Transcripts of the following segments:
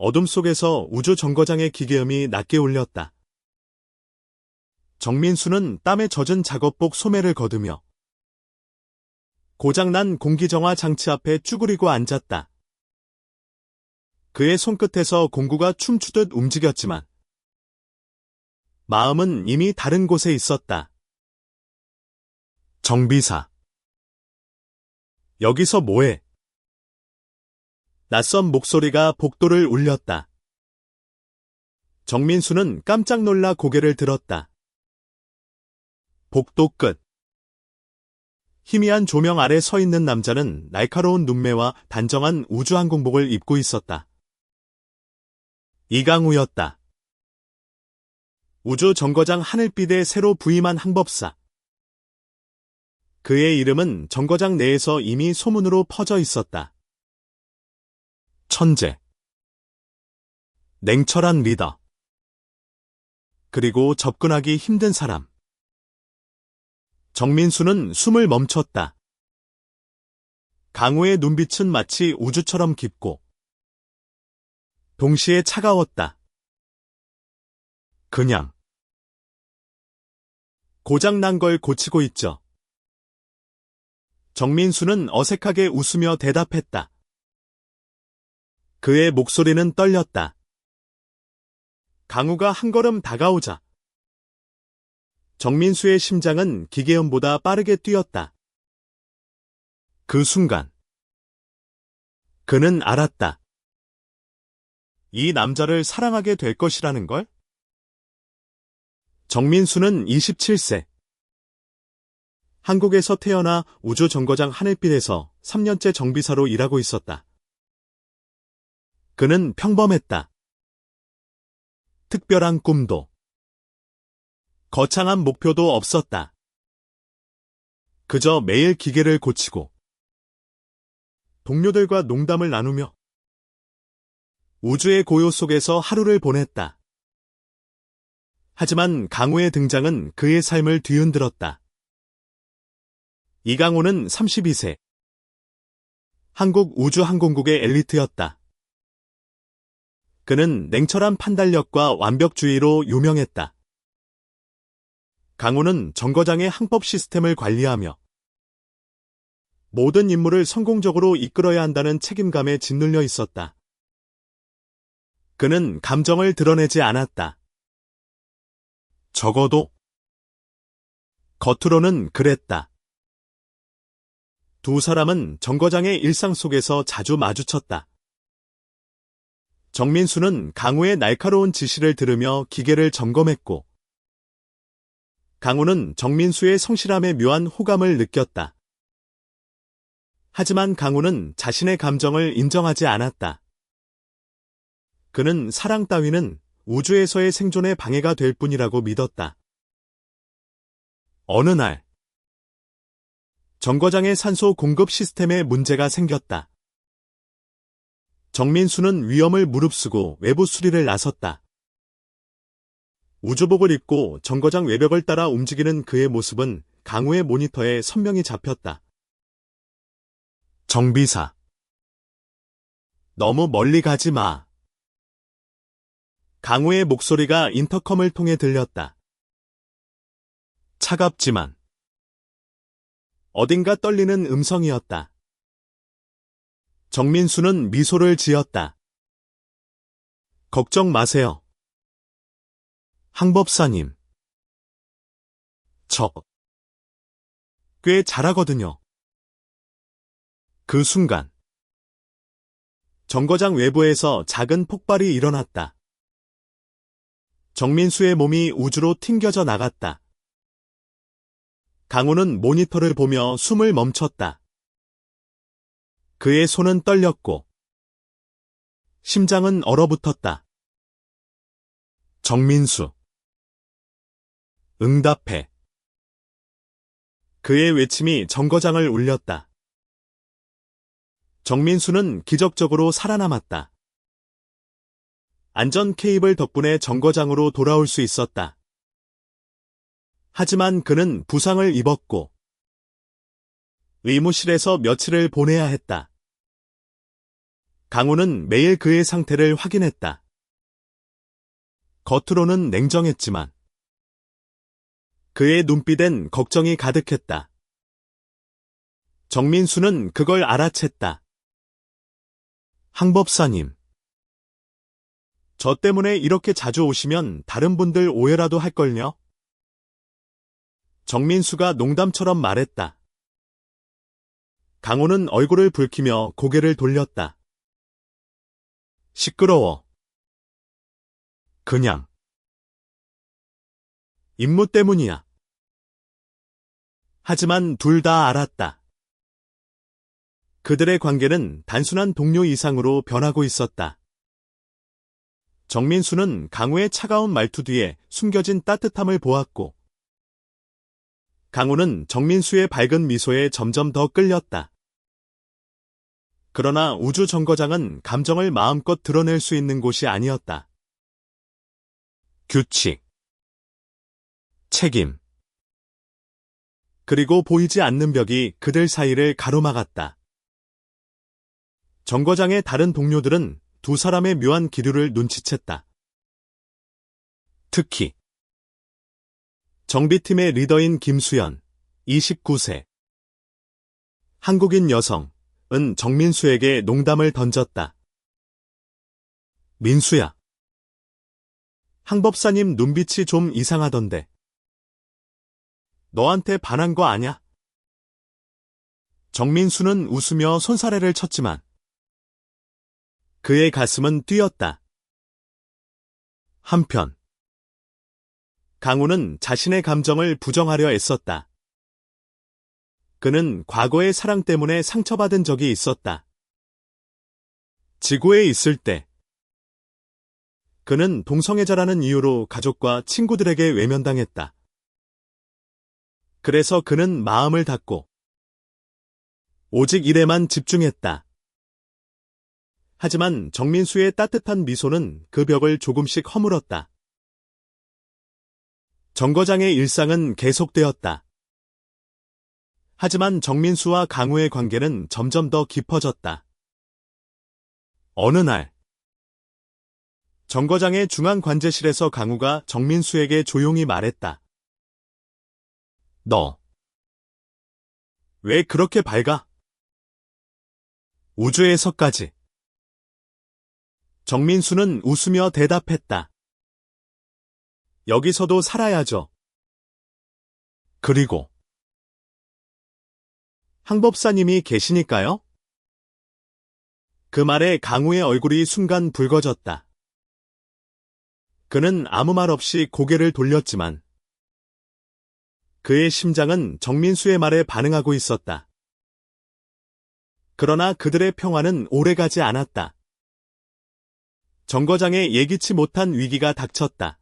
어둠 속에서 우주 정거장의 기계음이 낮게 울렸다. 정민수는 땀에 젖은 작업복 소매를 걷으며 고장난 공기정화 장치 앞에 쭈그리고 앉았다. 그의 손끝에서 공구가 춤추듯 움직였지만 마음은 이미 다른 곳에 있었다. 정비사. 여기서 뭐해? 낯선 목소리가 복도를 울렸다. 정민수는 깜짝 놀라 고개를 들었다. 복도 끝. 희미한 조명 아래 서 있는 남자는 날카로운 눈매와 단정한 우주항공복을 입고 있었다. 이강우였다. 우주 정거장 하늘빛에 새로 부임한 항법사. 그의 이름은 정거장 내에서 이미 소문으로 퍼져 있었다. 천재. 냉철한 리더. 그리고 접근하기 힘든 사람. 정민수는 숨을 멈췄다. 강우의 눈빛은 마치 우주처럼 깊고 동시에 차가웠다. 그냥 고장난 걸 고치고 있죠. 정민수는 어색하게 웃으며 대답했다. 그의 목소리는 떨렸다. 강우가 한 걸음 다가오자 정민수의 심장은 기계음보다 빠르게 뛰었다. 그 순간 그는 알았다. 이 남자를 사랑하게 될 것이라는 걸? 정민수는 27세. 한국에서 태어나 우주정거장 하늘빛에서 3년째 정비사로 일하고 있었다. 그는 평범했다. 특별한 꿈도, 거창한 목표도 없었다. 그저 매일 기계를 고치고, 동료들과 농담을 나누며, 우주의 고요 속에서 하루를 보냈다. 하지만 강우의 등장은 그의 삶을 뒤흔들었다. 이강우는 32세. 한국우주항공국의 엘리트였다. 그는 냉철한 판단력과 완벽주의로 유명했다. 강우는 정거장의 항법 시스템을 관리하며 모든 임무를 성공적으로 이끌어야 한다는 책임감에 짓눌려 있었다. 그는 감정을 드러내지 않았다. 적어도 겉으로는 그랬다. 두 사람은 정거장의 일상 속에서 자주 마주쳤다. 정민수는 강우의 날카로운 지시를 들으며 기계를 점검했고, 강우는 정민수의 성실함에 묘한 호감을 느꼈다. 하지만 강우는 자신의 감정을 인정하지 않았다. 그는 사랑 따위는 우주에서의 생존에 방해가 될 뿐이라고 믿었다. 어느 날, 정거장의 산소 공급 시스템에 문제가 생겼다. 정민수는 위험을 무릅쓰고 외부 수리를 나섰다. 우주복을 입고 정거장 외벽을 따라 움직이는 그의 모습은 강우의 모니터에 선명히 잡혔다. 정비사. 너무 멀리 가지 마. 강우의 목소리가 인터컴을 통해 들렸다. 차갑지만 어딘가 떨리는 음성이었다. 정민수는 미소를 지었다. 걱정 마세요. 항법사님. 저 꽤 잘하거든요. 그 순간 정거장 외부에서 작은 폭발이 일어났다. 정민수의 몸이 우주로 튕겨져 나갔다. 강우는 모니터를 보며 숨을 멈췄다. 그의 손은 떨렸고 심장은 얼어붙었다. 정민수. 응답해. 그의 외침이 정거장을 울렸다. 정민수는 기적적으로 살아남았다. 안전 케이블 덕분에 정거장으로 돌아올 수 있었다. 하지만 그는 부상을 입었고 의무실에서 며칠을 보내야 했다. 강우는 매일 그의 상태를 확인했다. 겉으로는 냉정했지만 그의 눈빛엔 걱정이 가득했다. 정민수는 그걸 알아챘다. 항법사님, 저 때문에 이렇게 자주 오시면 다른 분들 오해라도 할걸요? 정민수가 농담처럼 말했다. 강우는 얼굴을 붉히며 고개를 돌렸다. 시끄러워. 그냥. 임무 때문이야. 하지만 둘 다 알았다. 그들의 관계는 단순한 동료 이상으로 변하고 있었다. 정민수는 강우의 차가운 말투 뒤에 숨겨진 따뜻함을 보았고, 강우는 정민수의 밝은 미소에 점점 더 끌렸다. 그러나 우주 정거장은 감정을 마음껏 드러낼 수 있는 곳이 아니었다. 규칙, 책임, 그리고 보이지 않는 벽이 그들 사이를 가로막았다. 정거장의 다른 동료들은 두 사람의 묘한 기류를 눈치챘다. 특히 정비팀의 리더인 김수연, 29세. 한국인 여성은 정민수에게 농담을 던졌다. 민수야. 항법사님 눈빛이 좀 이상하던데. 너한테 반한 거 아냐? 정민수는 웃으며 손사래를 쳤지만 그의 가슴은 뛰었다. 한편 강우는 자신의 감정을 부정하려 애썼다. 그는 과거의 사랑 때문에 상처받은 적이 있었다. 지구에 있을 때 그는 동성애자라는 이유로 가족과 친구들에게 외면당했다. 그래서 그는 마음을 닫고 오직 일에만 집중했다. 하지만 정민수의 따뜻한 미소는 그 벽을 조금씩 허물었다. 정거장의 일상은 계속되었다. 하지만 정민수와 강우의 관계는 점점 더 깊어졌다. 어느 날, 정거장의 중앙 관제실에서 강우가 정민수에게 조용히 말했다. 너, 왜 그렇게 밝아? 우주에서까지. 정민수는 웃으며 대답했다. 여기서도 살아야죠. 그리고 항법사님이 계시니까요? 그 말에 강우의 얼굴이 순간 붉어졌다. 그는 아무 말 없이 고개를 돌렸지만 그의 심장은 정민수의 말에 반응하고 있었다. 그러나 그들의 평화는 오래가지 않았다. 정거장에 예기치 못한 위기가 닥쳤다.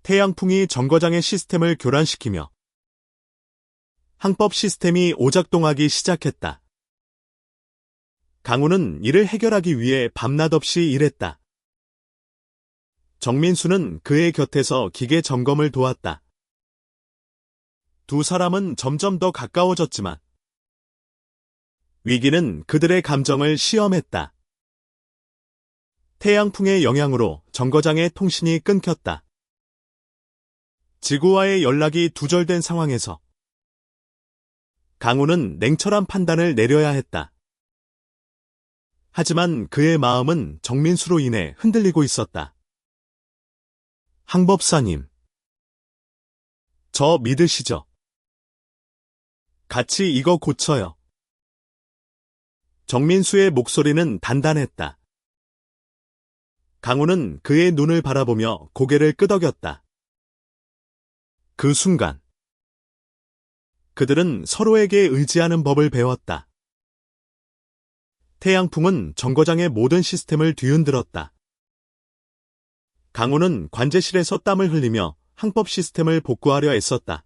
태양풍이 정거장의 시스템을 교란시키며 항법 시스템이 오작동하기 시작했다. 강우는 이를 해결하기 위해 밤낮 없이 일했다. 정민수는 그의 곁에서 기계 점검을 도왔다. 두 사람은 점점 더 가까워졌지만 위기는 그들의 감정을 시험했다. 태양풍의 영향으로 정거장의 통신이 끊겼다. 지구와의 연락이 두절된 상황에서 강우는 냉철한 판단을 내려야 했다. 하지만 그의 마음은 정민수로 인해 흔들리고 있었다. 항법사님, 저 믿으시죠? 같이 이거 고쳐요. 정민수의 목소리는 단단했다. 강우는 그의 눈을 바라보며 고개를 끄덕였다. 그 순간 그들은 서로에게 의지하는 법을 배웠다. 태양풍은 정거장의 모든 시스템을 뒤흔들었다. 강우는 관제실에서 땀을 흘리며 항법 시스템을 복구하려 애썼다.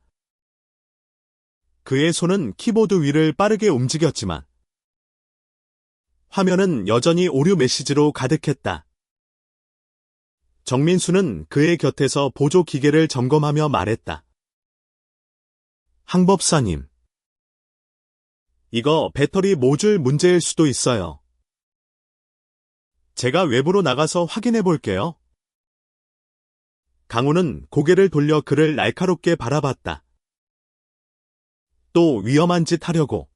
그의 손은 키보드 위를 빠르게 움직였지만 화면은 여전히 오류 메시지로 가득했다. 정민수는 그의 곁에서 보조 기계를 점검하며 말했다. 항법사님, 이거 배터리 모듈 문제일 수도 있어요. 제가 외부로 나가서 확인해 볼게요. 강우는 고개를 돌려 그를 날카롭게 바라봤다. 또 위험한 짓 하려고.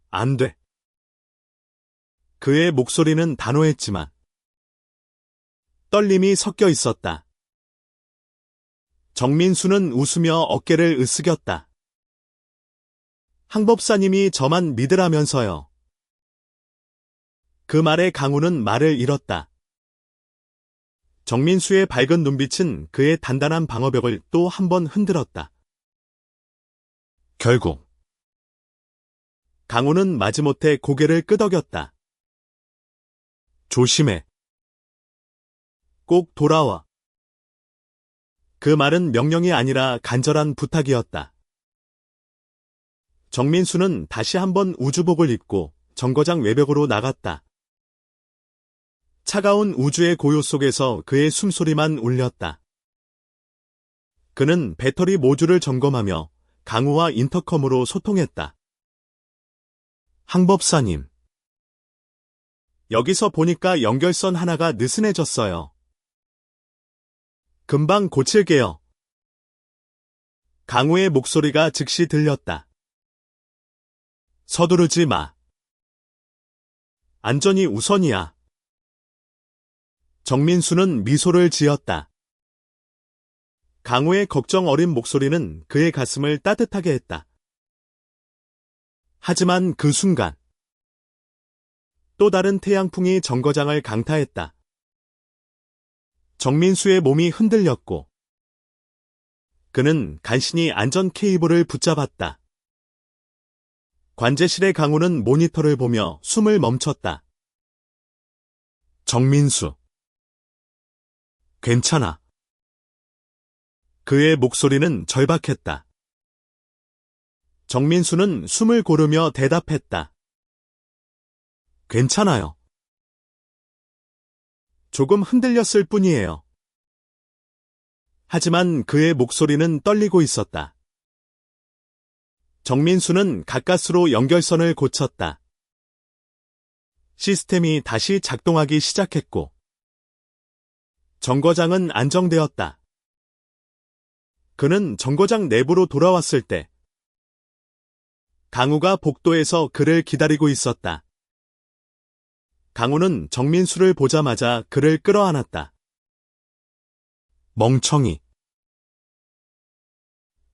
안 돼. 그의 목소리는 단호했지만 떨림이 섞여 있었다. 정민수는 웃으며 어깨를 으쓱였다. 항법사님이 저만 믿으라면서요. 그 말에 강우는 말을 잃었다. 정민수의 밝은 눈빛은 그의 단단한 방어벽을 또 한 번 흔들었다. 결국 강우는 마지못해 고개를 끄덕였다. 조심해. 꼭 돌아와. 그 말은 명령이 아니라 간절한 부탁이었다. 정민수는 다시 한번 우주복을 입고 정거장 외벽으로 나갔다. 차가운 우주의 고요 속에서 그의 숨소리만 울렸다. 그는 배터리 모듈을 점검하며 강우와 인터컴으로 소통했다. 항법사님. 여기서 보니까 연결선 하나가 느슨해졌어요. 금방 고칠게요. 강우의 목소리가 즉시 들렸다. 서두르지 마. 안전이 우선이야. 정민수는 미소를 지었다. 강우의 걱정 어린 목소리는 그의 가슴을 따뜻하게 했다. 하지만 그 순간 또 다른 태양풍이 정거장을 강타했다. 정민수의 몸이 흔들렸고 그는 간신히 안전 케이블을 붙잡았다. 관제실의 강우는 모니터를 보며 숨을 멈췄다. 정민수. 괜찮아. 그의 목소리는 절박했다. 정민수는 숨을 고르며 대답했다. 괜찮아요. 조금 흔들렸을 뿐이에요. 하지만 그의 목소리는 떨리고 있었다. 정민수는 가까스로 연결선을 고쳤다. 시스템이 다시 작동하기 시작했고 정거장은 안정되었다. 그는 정거장 내부로 돌아왔을 때 강우가 복도에서 그를 기다리고 있었다. 강우는 정민수를 보자마자 그를 끌어안았다. 멍청이.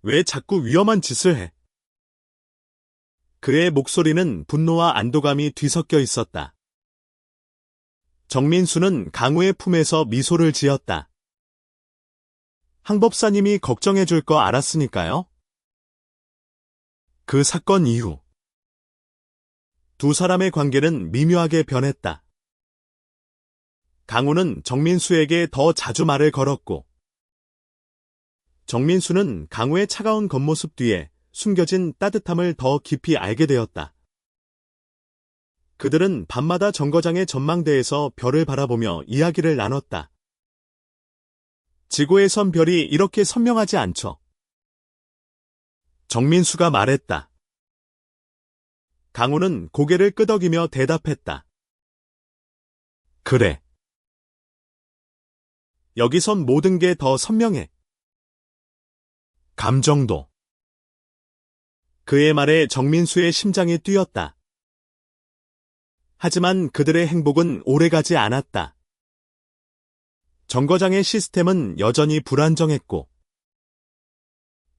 왜 자꾸 위험한 짓을 해? 그의 목소리는 분노와 안도감이 뒤섞여 있었다. 정민수는 강우의 품에서 미소를 지었다. 항법사님이 걱정해 줄 거 알았으니까요. 그 사건 이후 두 사람의 관계는 미묘하게 변했다. 강우는 정민수에게 더 자주 말을 걸었고 정민수는 강우의 차가운 겉모습 뒤에 숨겨진 따뜻함을 더 깊이 알게 되었다. 그들은 밤마다 정거장의 전망대에서 별을 바라보며 이야기를 나눴다. 지구에 선 별이 이렇게 선명하지 않죠. 정민수가 말했다. 강우는 고개를 끄덕이며 대답했다. 그래. 여기선 모든 게 더 선명해. 감정도. 그의 말에 정민수의 심장이 뛰었다. 하지만 그들의 행복은 오래가지 않았다. 정거장의 시스템은 여전히 불안정했고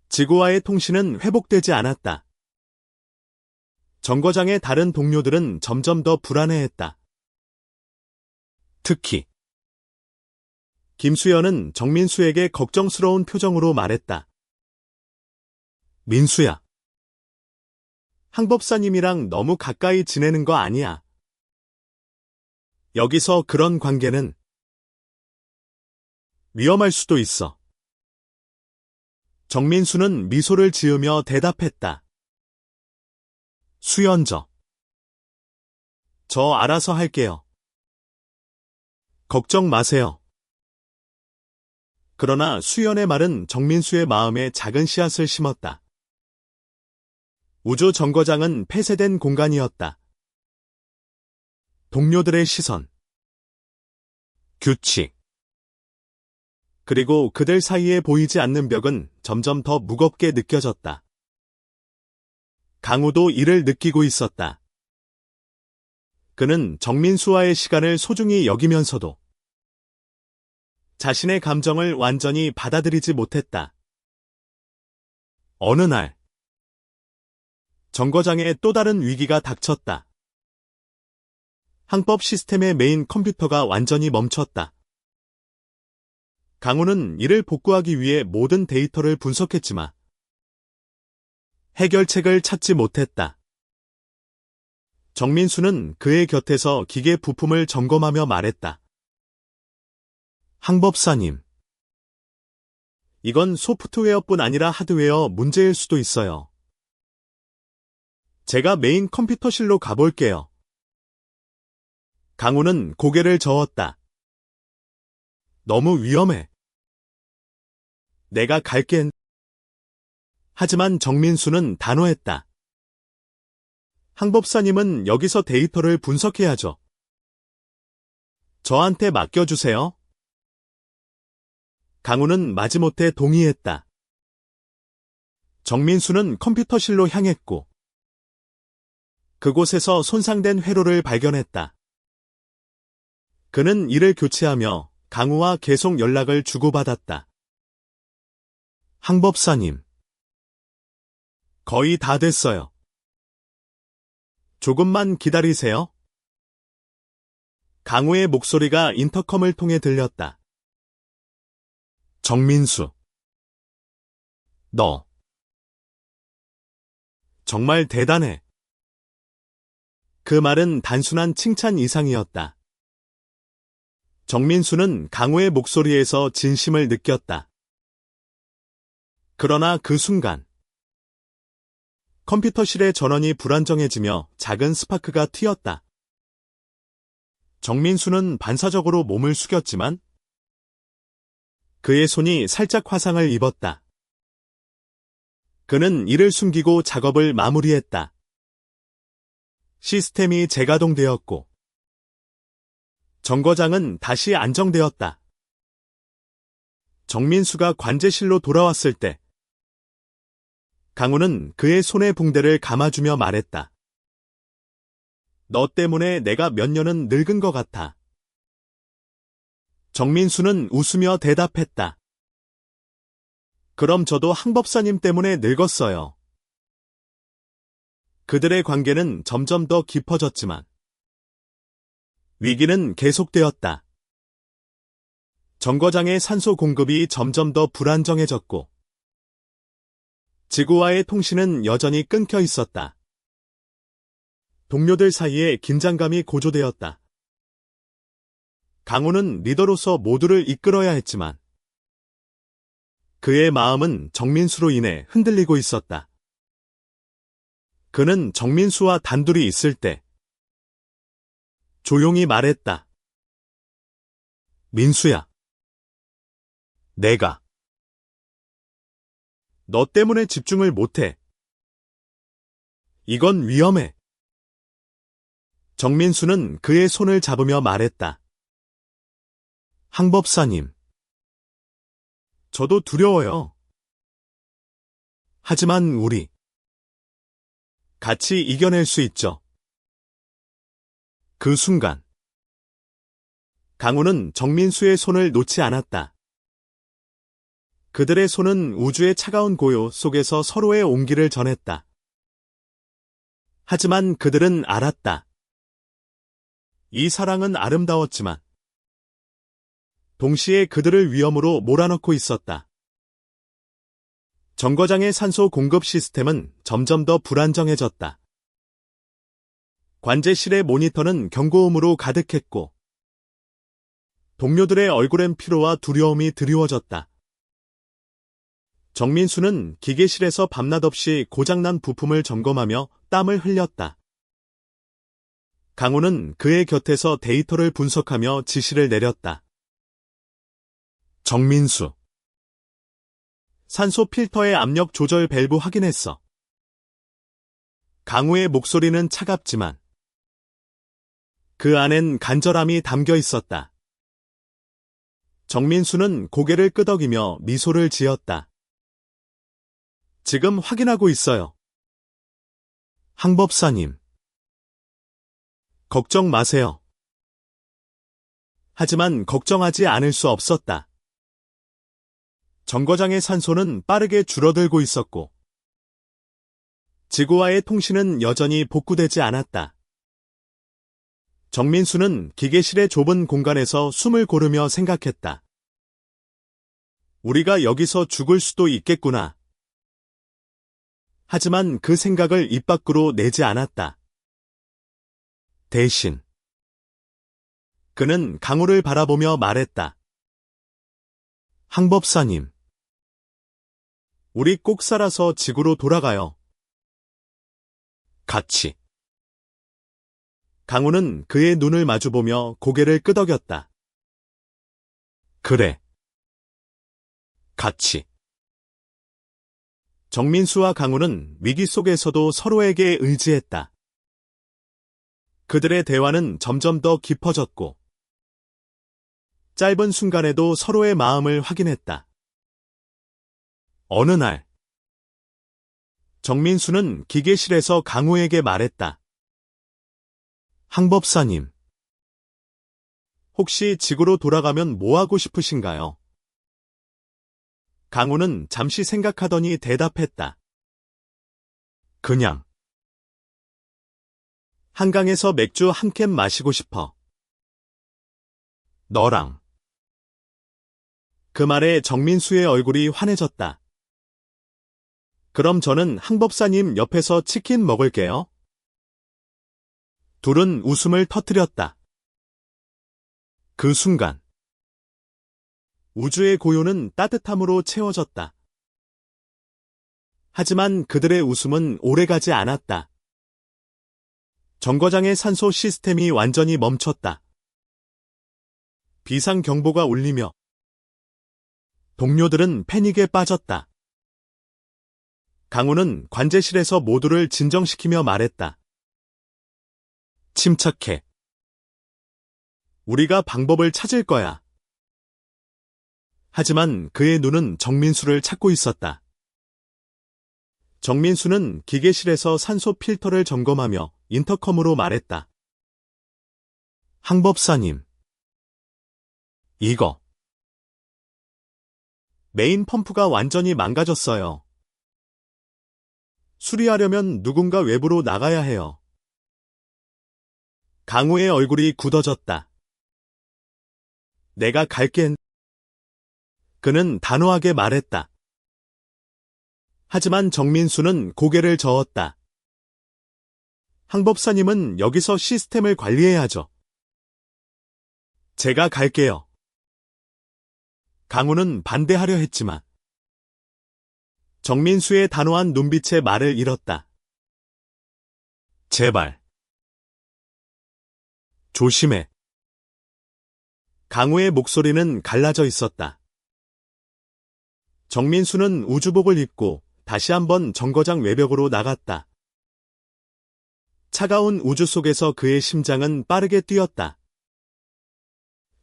지구와의 통신은 회복되지 않았다. 정거장의 다른 동료들은 점점 더 불안해했다. 특히 김수연은 정민수에게 걱정스러운 표정으로 말했다. 민수야. 항법사님이랑 너무 가까이 지내는 거 아니야. 여기서 그런 관계는 위험할 수도 있어. 정민수는 미소를 지으며 대답했다. 수연저. 저 알아서 할게요. 걱정 마세요. 그러나 수연의 말은 정민수의 마음에 작은 씨앗을 심었다. 우주 정거장은 폐쇄된 공간이었다. 동료들의 시선, 규칙, 그리고 그들 사이에 보이지 않는 벽은 점점 더 무겁게 느껴졌다. 강우도 이를 느끼고 있었다. 그는 정민수와의 시간을 소중히 여기면서도 자신의 감정을 완전히 받아들이지 못했다. 어느 날, 정거장에 또 다른 위기가 닥쳤다. 항법 시스템의 메인 컴퓨터가 완전히 멈췄다. 강우는 이를 복구하기 위해 모든 데이터를 분석했지만 해결책을 찾지 못했다. 정민수는 그의 곁에서 기계 부품을 점검하며 말했다. 항법사님, 이건 소프트웨어뿐 아니라 하드웨어 문제일 수도 있어요. 제가 메인 컴퓨터실로 가볼게요. 강우는 고개를 저었다. 너무 위험해. 내가 갈겐. 하지만 정민수는 단호했다. 항법사님은 여기서 데이터를 분석해야죠. 저한테 맡겨주세요. 강우는 마지못해 동의했다. 정민수는 컴퓨터실로 향했고 그곳에서 손상된 회로를 발견했다. 그는 이를 교체하며 강우와 계속 연락을 주고받았다. 항법사님, 거의 다 됐어요. 조금만 기다리세요. 강우의 목소리가 인터컴을 통해 들렸다. 정민수, 너 정말 대단해. 그 말은 단순한 칭찬 이상이었다. 정민수는 강우의 목소리에서 진심을 느꼈다. 그러나 그 순간 컴퓨터실의 전원이 불안정해지며 작은 스파크가 튀었다. 정민수는 반사적으로 몸을 숙였지만 그의 손이 살짝 화상을 입었다. 그는 이를 숨기고 작업을 마무리했다. 시스템이 재가동되었고 정거장은 다시 안정되었다. 정민수가 관제실로 돌아왔을 때 강우는 그의 손에 붕대를 감아주며 말했다. 너 때문에 내가 몇 년은 늙은 것 같아. 정민수는 웃으며 대답했다. 그럼 저도 항법사님 때문에 늙었어요. 그들의 관계는 점점 더 깊어졌지만 위기는 계속되었다. 정거장의 산소 공급이 점점 더 불안정해졌고 지구와의 통신은 여전히 끊겨 있었다. 동료들 사이에 긴장감이 고조되었다. 강우는 리더로서 모두를 이끌어야 했지만 그의 마음은 정민수로 인해 흔들리고 있었다. 그는 정민수와 단둘이 있을 때 조용히 말했다. 민수야, 내가 너 때문에 집중을 못해. 이건 위험해. 정민수는 그의 손을 잡으며 말했다. 항법사님, 저도 두려워요. 하지만 우리 같이 이겨낼 수 있죠. 그 순간 강우는 정민수의 손을 놓지 않았다. 그들의 손은 우주의 차가운 고요 속에서 서로의 온기를 전했다. 하지만 그들은 알았다. 이 사랑은 아름다웠지만 동시에 그들을 위험으로 몰아넣고 있었다. 정거장의 산소 공급 시스템은 점점 더 불안정해졌다. 관제실의 모니터는 경고음으로 가득했고 동료들의 얼굴엔 피로와 두려움이 드리워졌다. 정민수는 기계실에서 밤낮 없이 고장난 부품을 점검하며 땀을 흘렸다. 강우는 그의 곁에서 데이터를 분석하며 지시를 내렸다. 정민수, 산소 필터의 압력 조절 밸브 확인했어. 강우의 목소리는 차갑지만 그 안엔 간절함이 담겨 있었다. 정민수는 고개를 끄덕이며 미소를 지었다. 지금 확인하고 있어요. 항 법사님. 걱정 마세요. 하지만 걱정하지 않을 수 없었다. 정거장의 산소는 빠르게 줄어들고 있었고, 지구와의 통신은 여전히 복구되지 않았다. 정민수는 기계실의 좁은 공간에서 숨을 고르며 생각했다. 우리가 여기서 죽을 수도 있겠구나. 하지만 그 생각을 입 밖으로 내지 않았다. 대신 그는 강우를 바라보며 말했다. 항 법사님. 우리 꼭 살아서 지구로 돌아가요. 같이. 강우는 그의 눈을 마주보며 고개를 끄덕였다. 그래. 같이. 정민수와 강우는 위기 속에서도 서로에게 의지했다. 그들의 대화는 점점 더 깊어졌고, 짧은 순간에도 서로의 마음을 확인했다. 어느 날, 정민수는 기계실에서 강우에게 말했다. 항 법사님, 혹시 지구로 돌아가면 뭐 하고 싶으신가요? 강우는 잠시 생각하더니 대답했다. 그냥. 한강에서 맥주 한 캔 마시고 싶어. 너랑. 그 말에 정민수의 얼굴이 환해졌다. 그럼 저는 항 법사님 옆에서 치킨 먹을게요. 둘은 웃음을 터뜨렸다. 그 순간 우주의 고요는 따뜻함으로 채워졌다. 하지만 그들의 웃음은 오래가지 않았다. 정거장의 산소 시스템이 완전히 멈췄다. 비상경보가 울리며 동료들은 패닉에 빠졌다. 강우는 관제실에서 모두를 진정시키며 말했다. 침착해. 우리가 방법을 찾을 거야. 하지만 그의 눈은 정민수를 찾고 있었다. 정민수는 기계실에서 산소 필터를 점검하며 인터컴으로 말했다. 항 법사님. 이거. 메인 펌프가 완전히 망가졌어요. 수리하려면 누군가 외부로 나가야 해요. 강우의 얼굴이 굳어졌다. 내가 갈게. 그는 단호하게 말했다. 하지만 정민수는 고개를 저었다. 항 법사님은 여기서 시스템을 관리해야죠. 제가 갈게요. 강우는 반대하려 했지만 정민수의 단호한 눈빛에 말을 잃었다. 제발. 조심해. 강우의 목소리는 갈라져 있었다. 정민수는 우주복을 입고 다시 한번 정거장 외벽으로 나갔다. 차가운 우주 속에서 그의 심장은 빠르게 뛰었다.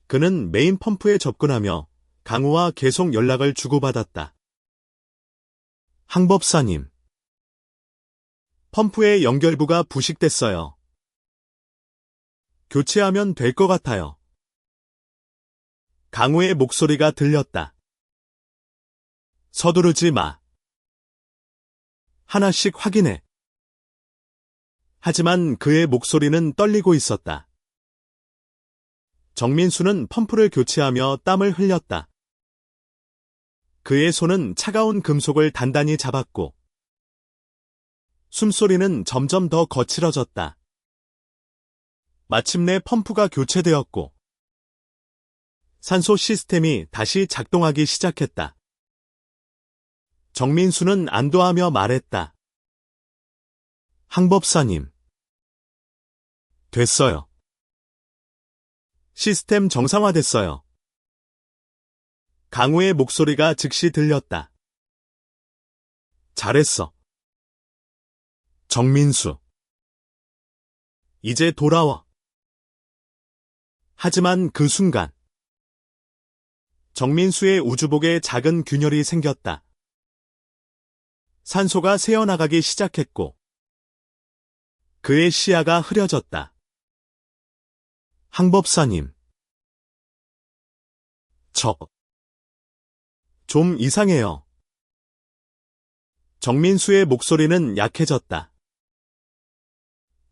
그는 메인 펌프에 접근하며 강우와 계속 연락을 주고받았다. 항 법사님. 펌프의 연결부가 부식됐어요. 교체하면 될 것 같아요. 강우의 목소리가 들렸다. 서두르지 마. 하나씩 확인해. 하지만 그의 목소리는 떨리고 있었다. 정민수는 펌프를 교체하며 땀을 흘렸다. 그의 손은 차가운 금속을 단단히 잡았고 숨소리는 점점 더 거칠어졌다. 마침내 펌프가 교체되었고 산소 시스템이 다시 작동하기 시작했다. 정민수는 안도하며 말했다. 항 법사님. 됐어요. 시스템 정상화됐어요. 강우의 목소리가 즉시 들렸다. 잘했어. 정민수. 이제 돌아와. 하지만 그 순간 정민수의 우주복에 작은 균열이 생겼다. 산소가 새어나가기 시작했고 그의 시야가 흐려졌다. 항법사님. 좀 이상해요. 정민수의 목소리는 약해졌다.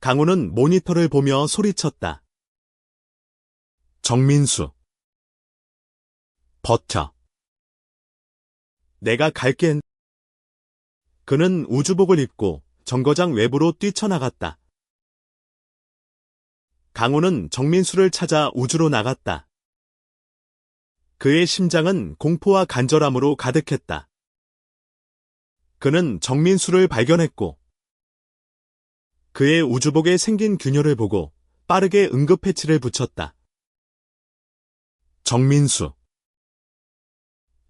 강우는 모니터를 보며 소리쳤다. 정민수. 버텨. 내가 갈겐. 그는 우주복을 입고 정거장 외부로 뛰쳐나갔다. 강우는 정민수를 찾아 우주로 나갔다. 그의 심장은 공포와 간절함으로 가득했다. 그는 정민수를 발견했고 그의 우주복에 생긴 균열을 보고 빠르게 응급패치를 붙였다. 정민수.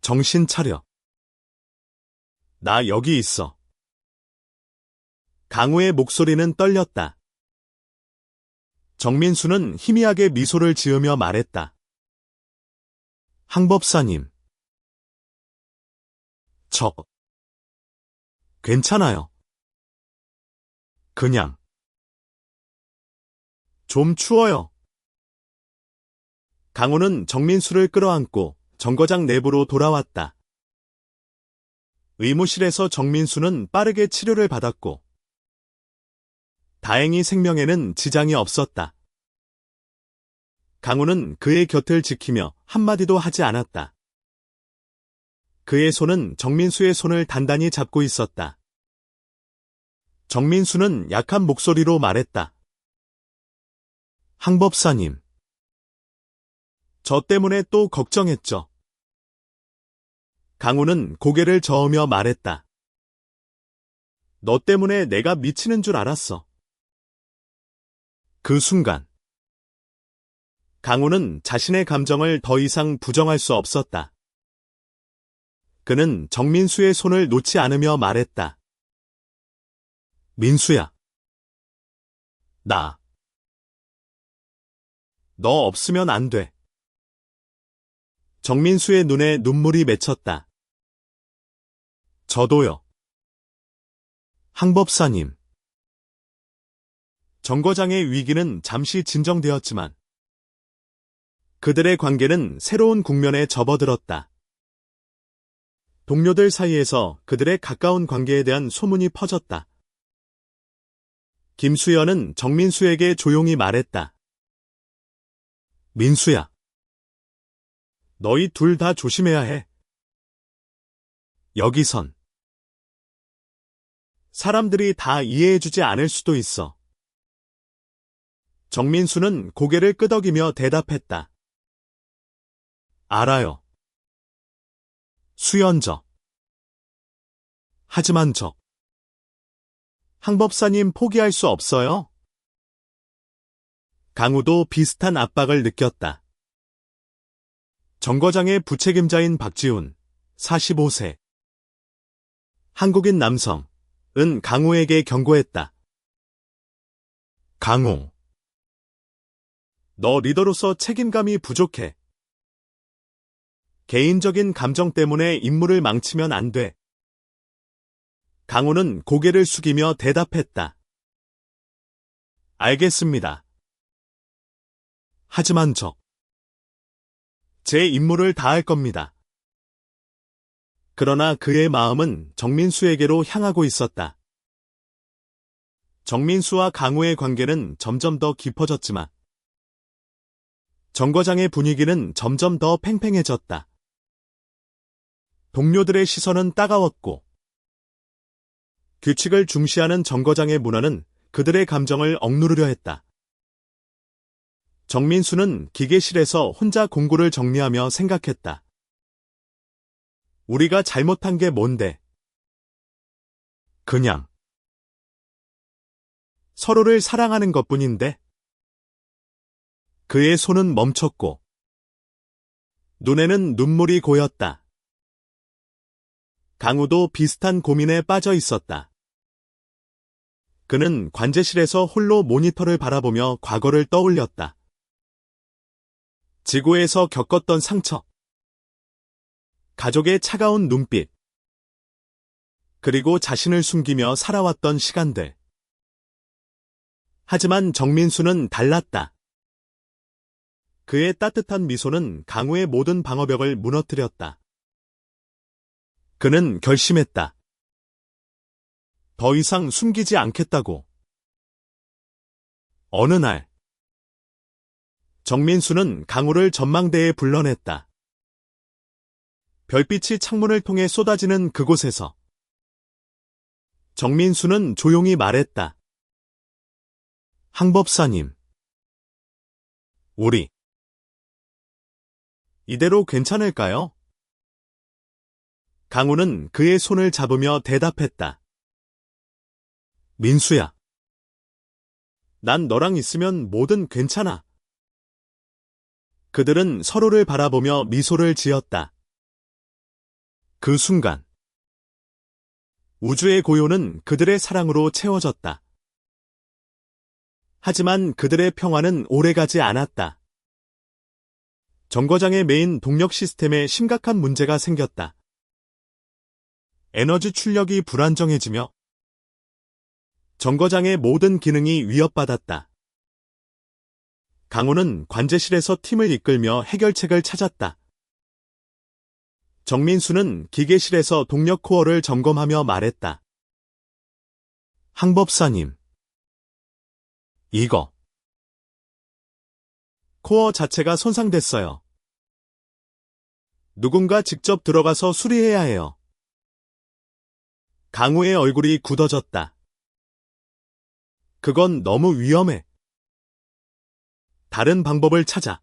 정신 차려. 나 여기 있어. 강우의 목소리는 떨렸다. 정민수는 희미하게 미소를 지으며 말했다. 항법사님. 괜찮아요. 그냥 좀 추워요. 강우는 정민수를 끌어안고 정거장 내부로 돌아왔다. 의무실에서 정민수는 빠르게 치료를 받았고 다행히 생명에는 지장이 없었다. 강우는 그의 곁을 지키며 한마디도 하지 않았다. 그의 손은 정민수의 손을 단단히 잡고 있었다. 정민수는 약한 목소리로 말했다. 항법사님. 저 때문에 또 걱정했죠. 강우는 고개를 저으며 말했다. 너 때문에 내가 미치는 줄 알았어. 그 순간 강우는 자신의 감정을 더 이상 부정할 수 없었다. 그는 정민수의 손을 놓지 않으며 말했다. 민수야. 너 없으면 안 돼. 정민수의 눈에 눈물이 맺혔다. 저도요. 항법사님. 정거장의 위기는 잠시 진정되었지만 그들의 관계는 새로운 국면에 접어들었다. 동료들 사이에서 그들의 가까운 관계에 대한 소문이 퍼졌다. 김수연은 정민수에게 조용히 말했다. 민수야. 너희 둘 다 조심해야 해. 여기선 사람들이 다 이해해주지 않을 수도 있어. 정민수는 고개를 끄덕이며 대답했다. 알아요. 수연저. 하지만 항법사님 포기할 수 없어요? 강우도 비슷한 압박을 느꼈다. 정거장의 부책임자인 박지훈, 45세. 한국인 남성, 은 강우에게 경고했다. 강우. 너 리더로서 책임감이 부족해. 개인적인 감정 때문에 임무를 망치면 안 돼. 강우는 고개를 숙이며 대답했다. 알겠습니다. 하지만 제 임무를 다할 겁니다. 그러나 그의 마음은 정민수에게로 향하고 있었다. 정민수와 강우의 관계는 점점 더 깊어졌지만 정거장의 분위기는 점점 더 팽팽해졌다. 동료들의 시선은 따가웠고 규칙을 중시하는 정거장의 문화는 그들의 감정을 억누르려 했다. 정민수는 기계실에서 혼자 공구를 정리하며 생각했다. 우리가 잘못한 게 뭔데? 그냥 서로를 사랑하는 것뿐인데? 그의 손은 멈췄고 눈에는 눈물이 고였다. 강우도 비슷한 고민에 빠져 있었다. 그는 관제실에서 홀로 모니터를 바라보며 과거를 떠올렸다. 지구에서 겪었던 상처, 가족의 차가운 눈빛, 그리고 자신을 숨기며 살아왔던 시간들. 하지만 정민수는 달랐다. 그의 따뜻한 미소는 강우의 모든 방어벽을 무너뜨렸다. 그는 결심했다. 더 이상 숨기지 않겠다고. 어느 날, 정민수는 강우를 전망대에 불러냈다. 별빛이 창문을 통해 쏟아지는 그곳에서 정민수는 조용히 말했다. 항법사님, 우리 이대로 괜찮을까요? 강우는 그의 손을 잡으며 대답했다. 민수야, 난 너랑 있으면 뭐든 괜찮아. 그들은 서로를 바라보며 미소를 지었다. 그 순간, 우주의 고요는 그들의 사랑으로 채워졌다. 하지만 그들의 평화는 오래가지 않았다. 정거장에 메인 동력 시스템에 심각한 문제가 생겼다. 에너지 출력이 불안정해지며 정거장의 모든 기능이 위협받았다. 강우는 관제실에서 팀을 이끌며 해결책을 찾았다. 정민수는 기계실에서 동력 코어를 점검하며 말했다. 항법사님, 이거 코어 자체가 손상됐어요. 누군가 직접 들어가서 수리해야 해요. 강우의 얼굴이 굳어졌다. 그건 너무 위험해. 다른 방법을 찾아.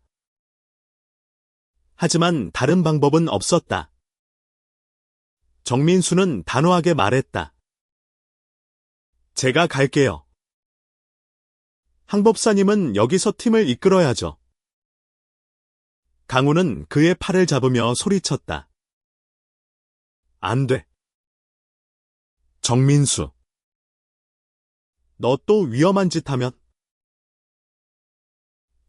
하지만 다른 방법은 없었다. 정민수는 단호하게 말했다. 제가 갈게요. 항법사님은 여기서 팀을 이끌어야죠. 강우는 그의 팔을 잡으며 소리쳤다. 안 돼. 정민수. 너 또 위험한 짓 하면?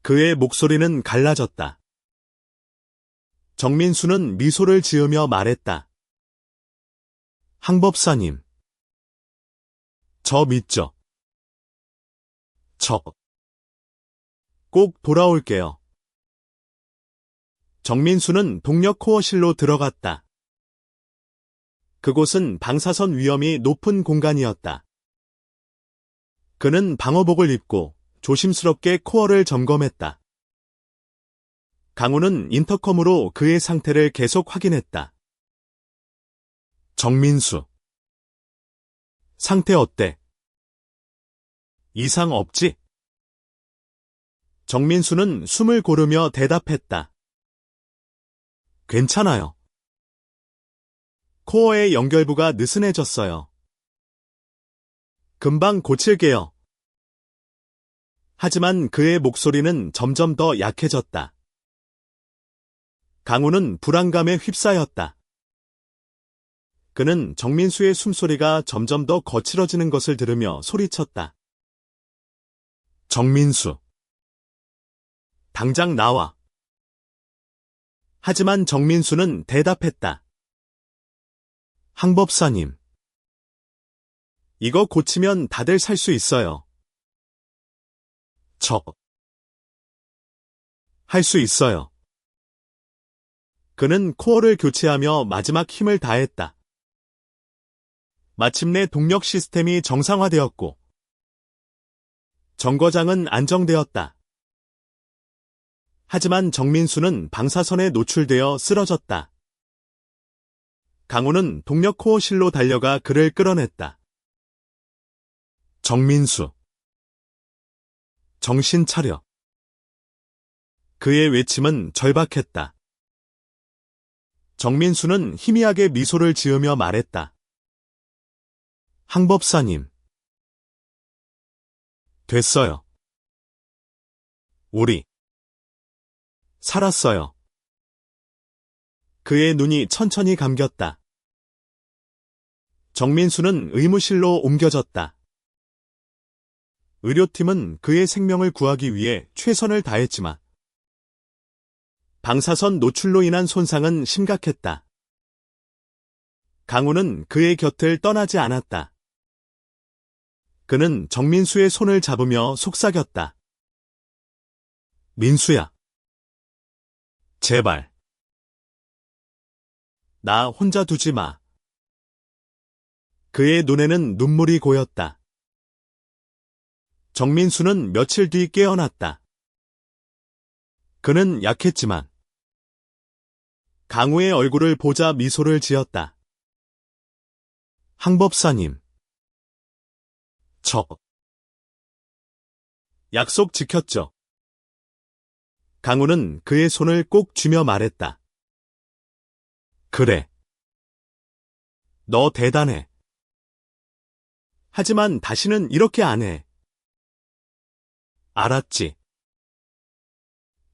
그의 목소리는 갈라졌다. 정민수는 미소를 지으며 말했다. 항법사님. 저 믿죠? 저 꼭 돌아올게요. 정민수는 동력 코어실로 들어갔다. 그곳은 방사선 위험이 높은 공간이었다. 그는 방어복을 입고 조심스럽게 코어를 점검했다. 강우는 인터컴으로 그의 상태를 계속 확인했다. 정민수. 상태 어때? 이상 없지? 정민수는 숨을 고르며 대답했다. 괜찮아요. 코어의 연결부가 느슨해졌어요. 금방 고칠게요. 하지만 그의 목소리는 점점 더 약해졌다. 강우는 불안감에 휩싸였다. 그는 정민수의 숨소리가 점점 더 거칠어지는 것을 들으며 소리쳤다. 정민수. 당장 나와. 하지만 정민수는 대답했다. 항법사님. 이거 고치면 다들 살 수 있어요. 할 수 있어요. 그는 코어를 교체하며 마지막 힘을 다했다. 마침내 동력 시스템이 정상화되었고 정거장은 안정되었다. 하지만 정민수는 방사선에 노출되어 쓰러졌다. 강우는 동력 코어실로 달려가 그를 끌어냈다. 정민수. 정신 차려. 그의 외침은 절박했다. 정민수는 희미하게 미소를 지으며 말했다. 항법사님. 됐어요. 우리 살았어요. 그의 눈이 천천히 감겼다. 정민수는 의무실로 옮겨졌다. 의료팀은 그의 생명을 구하기 위해 최선을 다했지만 방사선 노출로 인한 손상은 심각했다. 강우는 그의 곁을 떠나지 않았다. 그는 정민수의 손을 잡으며 속삭였다. 민수야. 제발. 나 혼자 두지 마. 그의 눈에는 눈물이 고였다. 정민수는 며칠 뒤 깨어났다. 그는 약했지만 강우의 얼굴을 보자 미소를 지었다. 항법사님. 저 약속 지켰죠? 강우는 그의 손을 꼭 쥐며 말했다. 그래. 너 대단해. 하지만 다시는 이렇게 안 해. 알았지.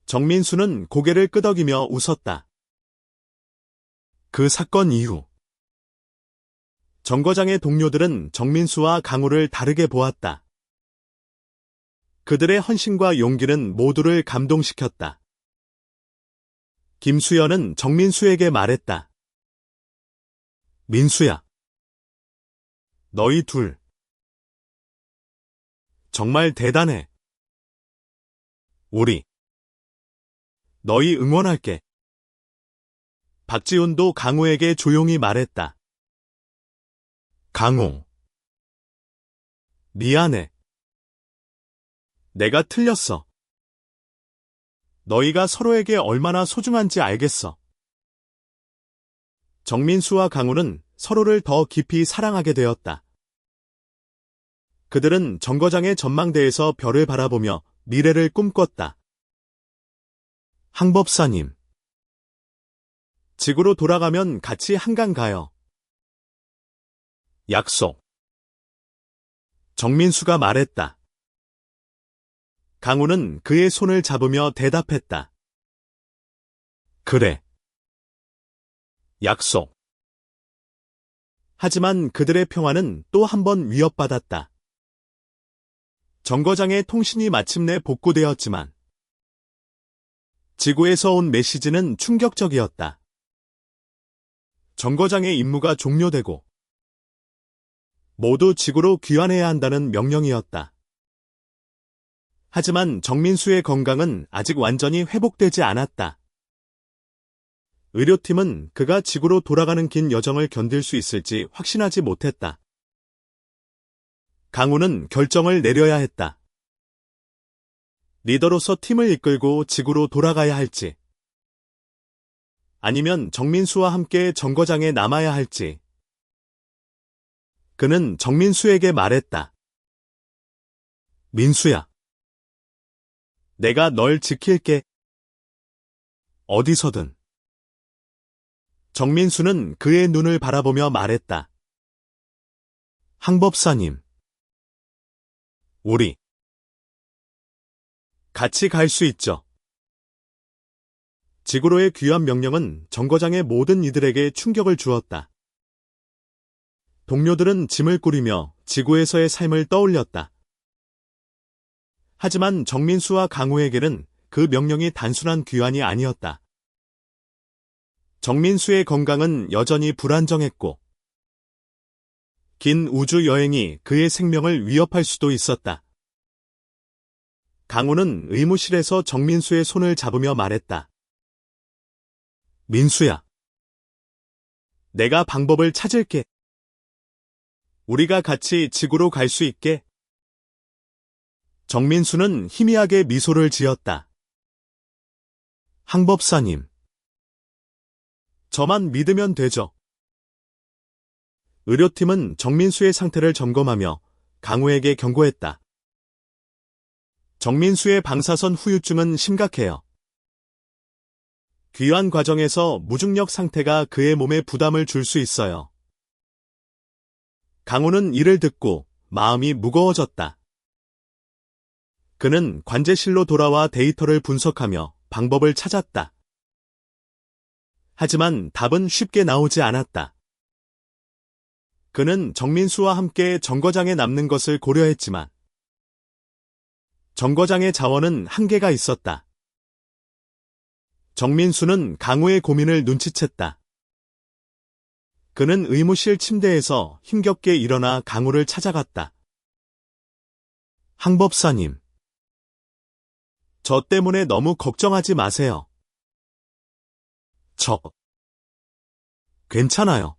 정민수는 고개를 끄덕이며 웃었다. 그 사건 이후 정거장의 동료들은 정민수와 강우를 다르게 보았다. 그들의 헌신과 용기는 모두를 감동시켰다. 김수연은 정민수에게 말했다. 민수야. 너희 둘 정말 대단해. 우리 너희 응원할게. 박지훈도 강우에게 조용히 말했다. 강우. 미안해. 내가 틀렸어. 너희가 서로에게 얼마나 소중한지 알겠어. 정민수와 강우는 서로를 더 깊이 사랑하게 되었다. 그들은 정거장의 전망대에서 별을 바라보며 미래를 꿈꿨다. 항법사님. 지구로 돌아가면 같이 한강 가요. 약속. 정민수가 말했다. 강우는 그의 손을 잡으며 대답했다. 그래. 약속. 하지만 그들의 평화는 또 한 번 위협받았다. 정거장의 통신이 마침내 복구되었지만 지구에서 온 메시지는 충격적이었다. 정거장의 임무가 종료되고 모두 지구로 귀환해야 한다는 명령이었다. 하지만 정민수의 건강은 아직 완전히 회복되지 않았다. 의료팀은 그가 지구로 돌아가는 긴 여정을 견딜 수 있을지 확신하지 못했다. 강우는 결정을 내려야 했다. 리더로서 팀을 이끌고 지구로 돌아가야 할지, 아니면 정민수와 함께 정거장에 남아야 할지. 그는 정민수에게 말했다. 민수야. 내가 널 지킬게. 어디서든. 정민수는 그의 눈을 바라보며 말했다. 항법사님. 우리 같이 갈 수 있죠. 지구로의 귀환 명령은 정거장의 모든 이들에게 충격을 주었다. 동료들은 짐을 꾸리며 지구에서의 삶을 떠올렸다. 하지만 정민수와 강우에게는 그 명령이 단순한 귀환이 아니었다. 정민수의 건강은 여전히 불안정했고 긴 우주 여행이 그의 생명을 위협할 수도 있었다. 강우는 의무실에서 정민수의 손을 잡으며 말했다. 민수야. 내가 방법을 찾을게. 우리가 같이 지구로 갈 수 있게. 정민수는 희미하게 미소를 지었다. 항법사님. 저만 믿으면 되죠. 의료팀은 정민수의 상태를 점검하며 강우에게 경고했다. 정민수의 방사선 후유증은 심각해요. 귀환 과정에서 무중력 상태가 그의 몸에 부담을 줄 수 있어요. 강우는 이를 듣고 마음이 무거워졌다. 그는 관제실로 돌아와 데이터를 분석하며 방법을 찾았다. 하지만 답은 쉽게 나오지 않았다. 그는 정민수와 함께 정거장에 남는 것을 고려했지만 정거장의 자원은 한계가 있었다. 정민수는 강우의 고민을 눈치챘다. 그는 의무실 침대에서 힘겹게 일어나 강우를 찾아갔다. 항 법사님. 저 때문에 너무 걱정하지 마세요. 괜찮아요.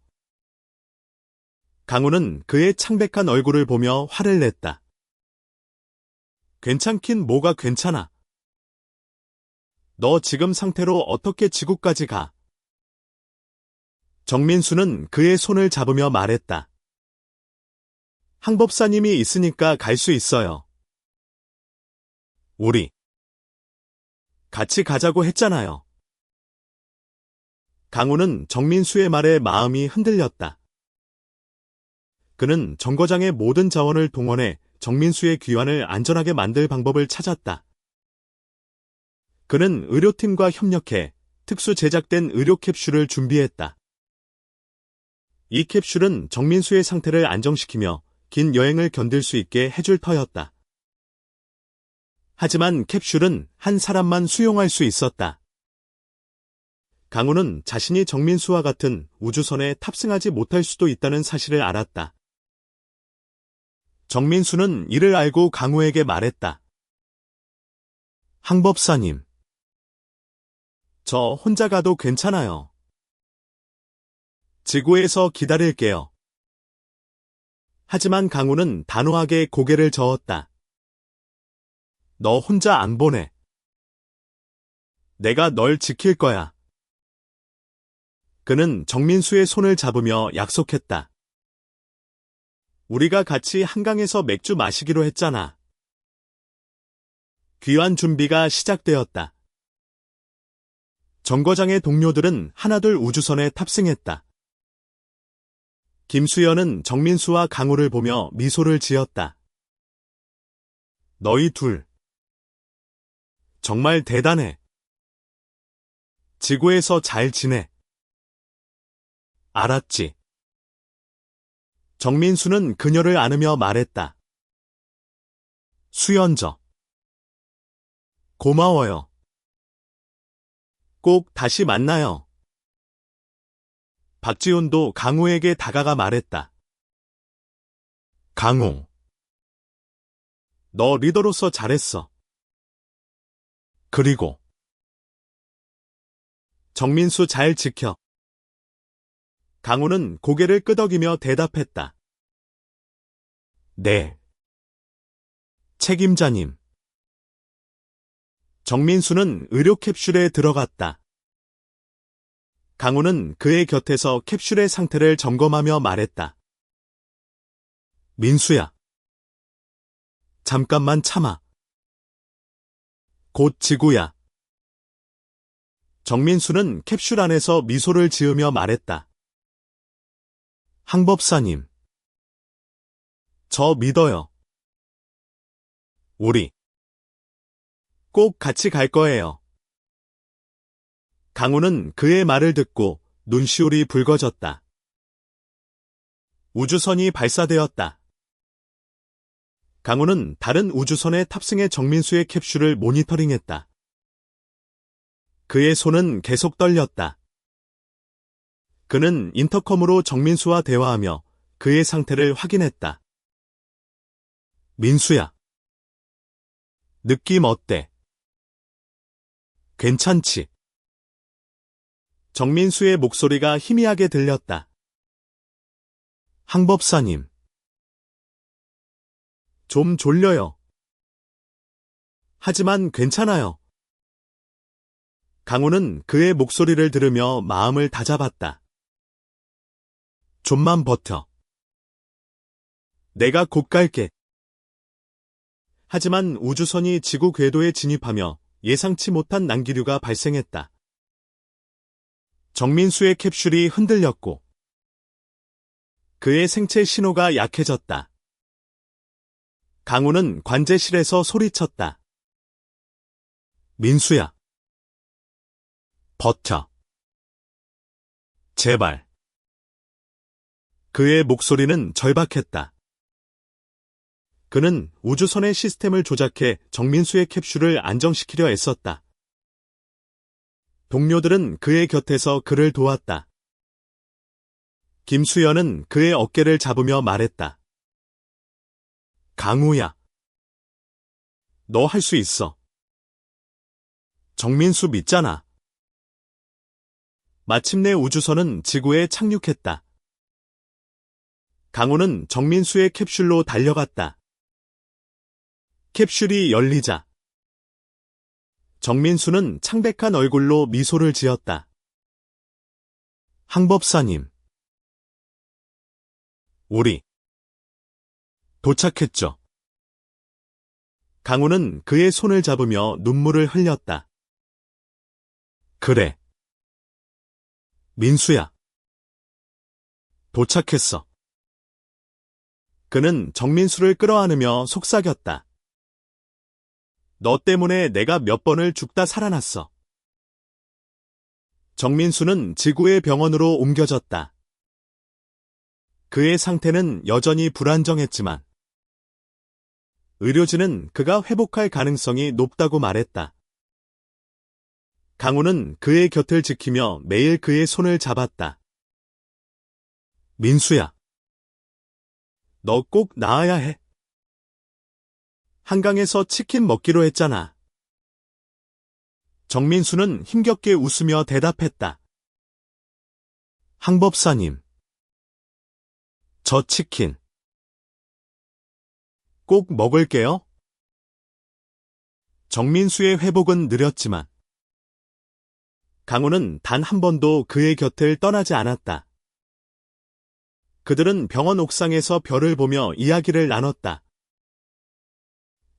강우는 그의 창백한 얼굴을 보며 화를 냈다. 괜찮긴 뭐가 괜찮아. 너 지금 상태로 어떻게 지구까지 가? 정민수는 그의 손을 잡으며 말했다. 항 법사님이 있으니까 갈 수 있어요. 우리 같이 가자고 했잖아요. 강우는 정민수의 말에 마음이 흔들렸다. 그는 정거장의 모든 자원을 동원해 정민수의 귀환을 안전하게 만들 방법을 찾았다. 그는 의료팀과 협력해 특수 제작된 의료 캡슐을 준비했다. 이 캡슐은 정민수의 상태를 안정시키며 긴 여행을 견딜 수 있게 해줄 터였다. 하지만 캡슐은 한 사람만 수용할 수 있었다. 강우는 자신이 정민수와 같은 우주선에 탑승하지 못할 수도 있다는 사실을 알았다. 정민수는 이를 알고 강우에게 말했다. 항 법사님. 저 혼자 가도 괜찮아요. 지구에서 기다릴게요. 하지만 강우는 단호하게 고개를 저었다. 너 혼자 안 보내. 내가 널 지킬 거야. 그는 정민수의 손을 잡으며 약속했다. 우리가 같이 한강에서 맥주 마시기로 했잖아. 귀환 준비가 시작되었다. 정거장의 동료들은 하나둘 우주선에 탑승했다. 김수연은 정민수와 강우를 보며 미소를 지었다. 너희 둘 정말 대단해. 지구에서 잘 지내. 알았지? 정민수는 그녀를 안으며 말했다. 수연저. 고마워요. 꼭 다시 만나요. 박지훈도 강우에게 다가가 말했다. 강우. 너 리더로서 잘했어. 그리고 정민수 잘 지켜. 강우는 고개를 끄덕이며 대답했다. 네. 책임자님. 정민수는 의료 캡슐에 들어갔다. 강우는 그의 곁에서 캡슐의 상태를 점검하며 말했다. 민수야. 잠깐만 참아. 곧 지구야. 정민수는 캡슐 안에서 미소를 지으며 말했다. 항 법사님. 저 믿어요. 우리 꼭 같이 갈 거예요. 강우는 그의 말을 듣고 눈시울이 붉어졌다. 우주선이 발사되었다. 강우는 다른 우주선에 탑승해 정민수의 캡슐을 모니터링했다. 그의 손은 계속 떨렸다. 그는 인터컴으로 정민수와 대화하며 그의 상태를 확인했다. 민수야. 느낌 어때? 괜찮지? 정민수의 목소리가 희미하게 들렸다. 항 법사님. 좀 졸려요. 하지만 괜찮아요. 강우는 그의 목소리를 들으며 마음을 다잡았다. 좀만 버텨. 내가 곧 갈게. 하지만 우주선이 지구 궤도에 진입하며 예상치 못한 난기류가 발생했다. 정민수의 캡슐이 흔들렸고 그의 생체 신호가 약해졌다. 강우는 관제실에서 소리쳤다. 민수야. 버텨. 제발. 그의 목소리는 절박했다. 그는 우주선의 시스템을 조작해 정민수의 캡슐을 안정시키려 애썼다. 동료들은 그의 곁에서 그를 도왔다. 김수연은 그의 어깨를 잡으며 말했다. 강우야. 너 할 수 있어. 정민수 믿잖아. 마침내 우주선은 지구에 착륙했다. 강우는 정민수의 캡슐로 달려갔다. 캡슐이 열리자 정민수는 창백한 얼굴로 미소를 지었다. 항법사님. 우리 도착했죠. 강우는 그의 손을 잡으며 눈물을 흘렸다. 그래. 민수야. 도착했어. 그는 정민수를 끌어안으며 속삭였다. 너 때문에 내가 몇 번을 죽다 살아났어. 정민수는 지구의 병원으로 옮겨졌다. 그의 상태는 여전히 불안정했지만 의료진은 그가 회복할 가능성이 높다고 말했다. 강우는 그의 곁을 지키며 매일 그의 손을 잡았다. 민수야. 너 꼭 나아야 해. 한강에서 치킨 먹기로 했잖아. 정민수는 힘겹게 웃으며 대답했다. 항법사님. 저 치킨 꼭 먹을게요. 정민수의 회복은 느렸지만 강우는 단 한 번도 그의 곁을 떠나지 않았다. 그들은 병원 옥상에서 별을 보며 이야기를 나눴다.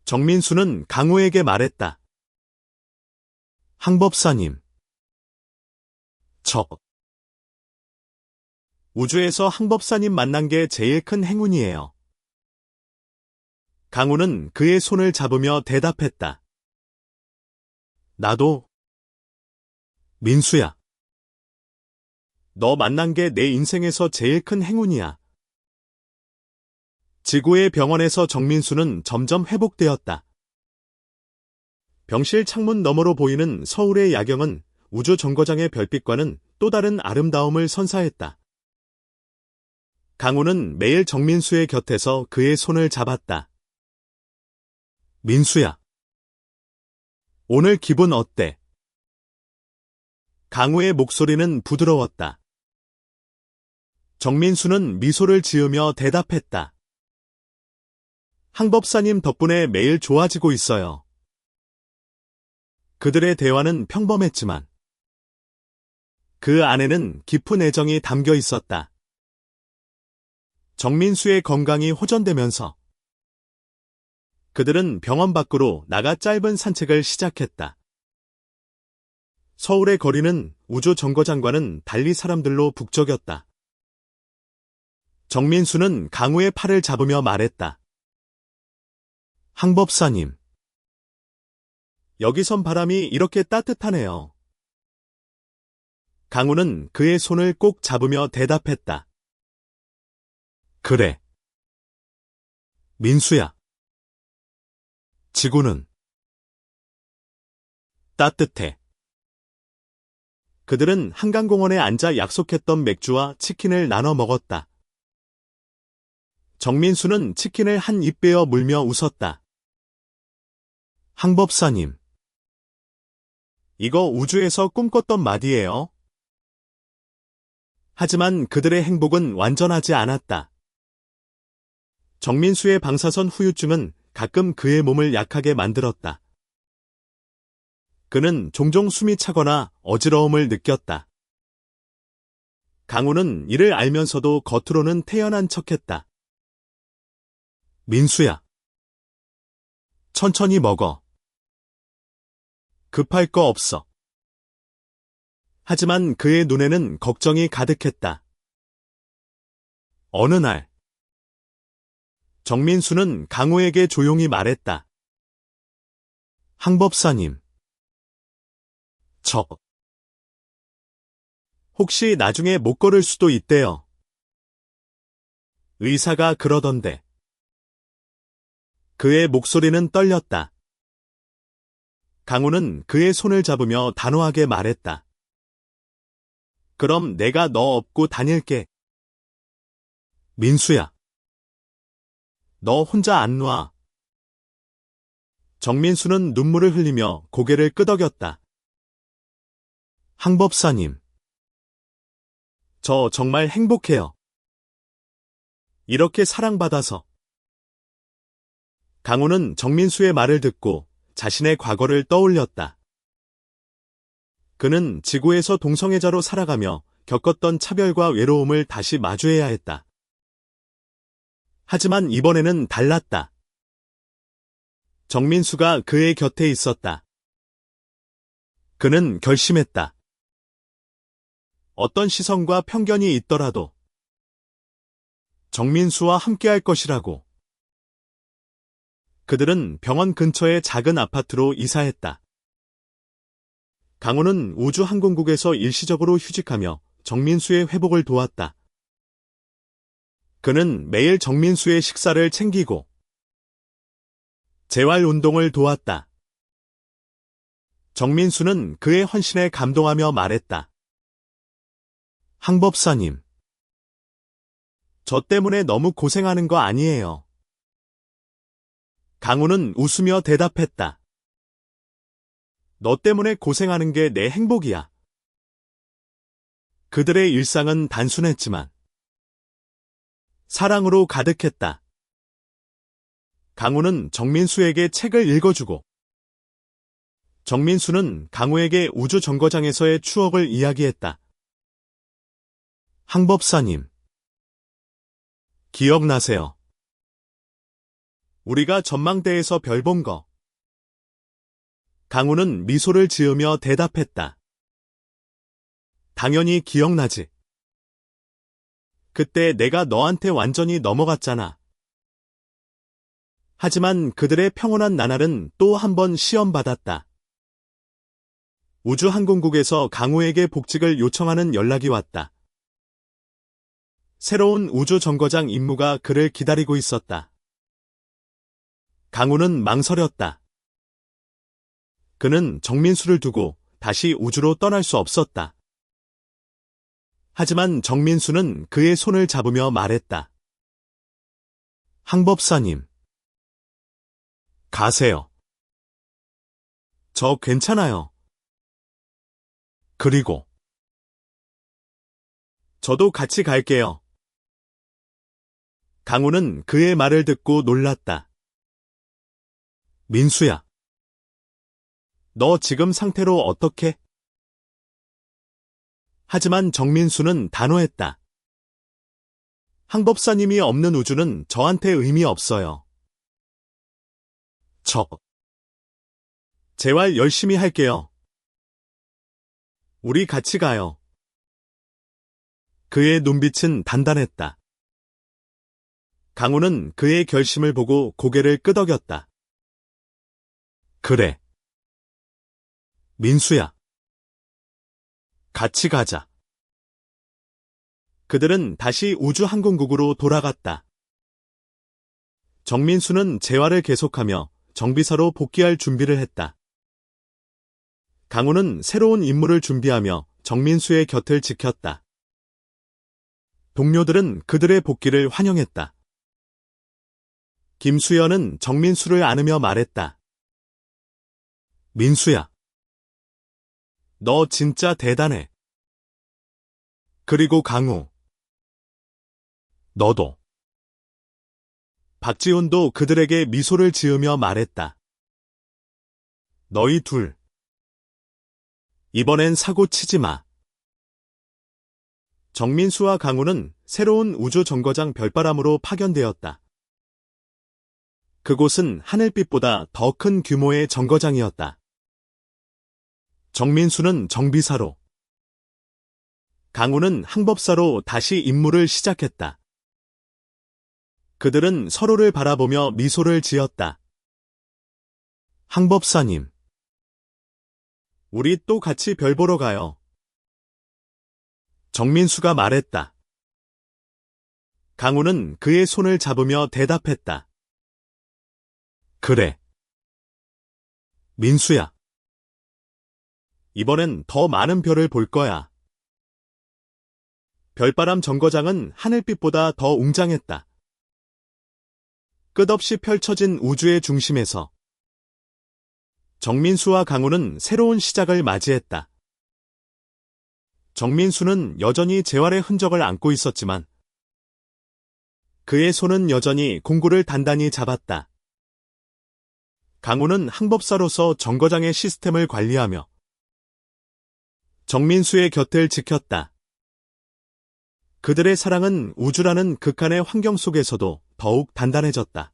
정민수는 강우에게 말했다. 항법사님. 저 우주에서 항법사님 만난 게 제일 큰 행운이에요. 강우는 그의 손을 잡으며 대답했다. 나도. 민수야. 너 만난 게 내 인생에서 제일 큰 행운이야. 지구의 병원에서 정민수는 점점 회복되었다. 병실 창문 너머로 보이는 서울의 야경은 우주 정거장의 별빛과는 또 다른 아름다움을 선사했다. 강우는 매일 정민수의 곁에서 그의 손을 잡았다. 민수야. 오늘 기분 어때? 강우의 목소리는 부드러웠다. 정민수는 미소를 지으며 대답했다. 항법사님 덕분에 매일 좋아지고 있어요. 그들의 대화는 평범했지만 그 안에는 깊은 애정이 담겨 있었다. 정민수의 건강이 호전되면서 그들은 병원 밖으로 나가 짧은 산책을 시작했다. 서울의 거리는 우주 정거장과는 달리 사람들로 북적였다. 정민수는 강우의 팔을 잡으며 말했다. 항법사님. 여기선 바람이 이렇게 따뜻하네요. 강우는 그의 손을 꼭 잡으며 대답했다. 그래. 민수야. 지구는 따뜻해. 그들은 한강공원에 앉아 약속했던 맥주와 치킨을 나눠 먹었다. 정민수는 치킨을 한 입 베어 물며 웃었다. 항법사님. 이거 우주에서 꿈꿨던 말이에요. 하지만 그들의 행복은 완전하지 않았다. 정민수의 방사선 후유증은 가끔 그의 몸을 약하게 만들었다. 그는 종종 숨이 차거나 어지러움을 느꼈다. 강우는 이를 알면서도 겉으로는 태연한 척했다. 민수야. 천천히 먹어. 급할 거 없어. 하지만 그의 눈에는 걱정이 가득했다. 어느 날 정민수는 강우에게 조용히 말했다. 항법사님. 저 혹시 나중에 못 걸을 수도 있대요. 의사가 그러던데. 그의 목소리는 떨렸다. 강우는 그의 손을 잡으며 단호하게 말했다. 그럼 내가 너 업고 다닐게. 민수야. 너 혼자 안 놔. 정민수는 눈물을 흘리며 고개를 끄덕였다. 항법사님. 저 정말 행복해요. 이렇게 사랑받아서. 강우는 정민수의 말을 듣고 자신의 과거를 떠올렸다. 그는 지구에서 동성애자로 살아가며 겪었던 차별과 외로움을 다시 마주해야 했다. 하지만 이번에는 달랐다. 정민수가 그의 곁에 있었다. 그는 결심했다. 어떤 시선과 편견이 있더라도 정민수와 함께할 것이라고. 그들은 병원 근처의 작은 아파트로 이사했다. 강우는 우주항공국에서 일시적으로 휴직하며 정민수의 회복을 도왔다. 그는 매일 정민수의 식사를 챙기고 재활운동을 도왔다. 정민수는 그의 헌신에 감동하며 말했다. 항법사님. 저 때문에 너무 고생하는 거 아니에요. 강우는 웃으며 대답했다. 너 때문에 고생하는 게 내 행복이야. 그들의 일상은 단순했지만 사랑으로 가득했다. 강우는 정민수에게 책을 읽어주고 정민수는 강우에게 우주정거장에서의 추억을 이야기했다. 항법사님. 기억나세요? 우리가 전망대에서 별 본 거. 강우는 미소를 지으며 대답했다. 당연히 기억나지. 그때 내가 너한테 완전히 넘어갔잖아. 하지만 그들의 평온한 나날은 또 한 번 시험받았다. 우주항공국에서 강우에게 복직을 요청하는 연락이 왔다. 새로운 우주정거장 임무가 그를 기다리고 있었다. 강우는 망설였다. 그는 정민수를 두고 다시 우주로 떠날 수 없었다. 하지만 정민수는 그의 손을 잡으며 말했다. 항법사님. 가세요. 저 괜찮아요. 그리고 저도 같이 갈게요. 강우는 그의 말을 듣고 놀랐다. 민수야. 너 지금 상태로 어떻게? 하지만 정민수는 단호했다. 항법사님이 없는 우주는 저한테 의미 없어요. 저 재활 열심히 할게요. 우리 같이 가요. 그의 눈빛은 단단했다. 강우는 그의 결심을 보고 고개를 끄덕였다. 그래. 민수야. 같이 가자. 그들은 다시 우주항공국으로 돌아갔다. 정민수는 재활을 계속하며 정비사로 복귀할 준비를 했다. 강우는 새로운 임무를 준비하며 정민수의 곁을 지켰다. 동료들은 그들의 복귀를 환영했다. 김수연은 정민수를 안으며 말했다. 민수야. 너 진짜 대단해. 그리고 강우. 너도. 박지훈도 그들에게 미소를 지으며 말했다. 너희 둘. 이번엔 사고 치지 마. 정민수와 강우는 새로운 우주정거장 별바람으로 파견되었다. 그곳은 하늘빛보다 더 큰 규모의 정거장이었다. 정민수는 정비사로, 강우는 항법사로 다시 임무를 시작했다. 그들은 서로를 바라보며 미소를 지었다. 항법사님. 우리 또 같이 별 보러 가요. 정민수가 말했다. 강우는 그의 손을 잡으며 대답했다. 그래. 민수야. 이번엔 더 많은 별을 볼 거야. 별바람 정거장은 하늘빛보다 더 웅장했다. 끝없이 펼쳐진 우주의 중심에서 정민수와 강우는 새로운 시작을 맞이했다. 정민수는 여전히 재활의 흔적을 안고 있었지만 그의 손은 여전히 공구를 단단히 잡았다. 강우는 항법사로서 정거장의 시스템을 관리하며 정민수의 곁을 지켰다. 그들의 사랑은 우주라는 극한의 환경 속에서도 더욱 단단해졌다.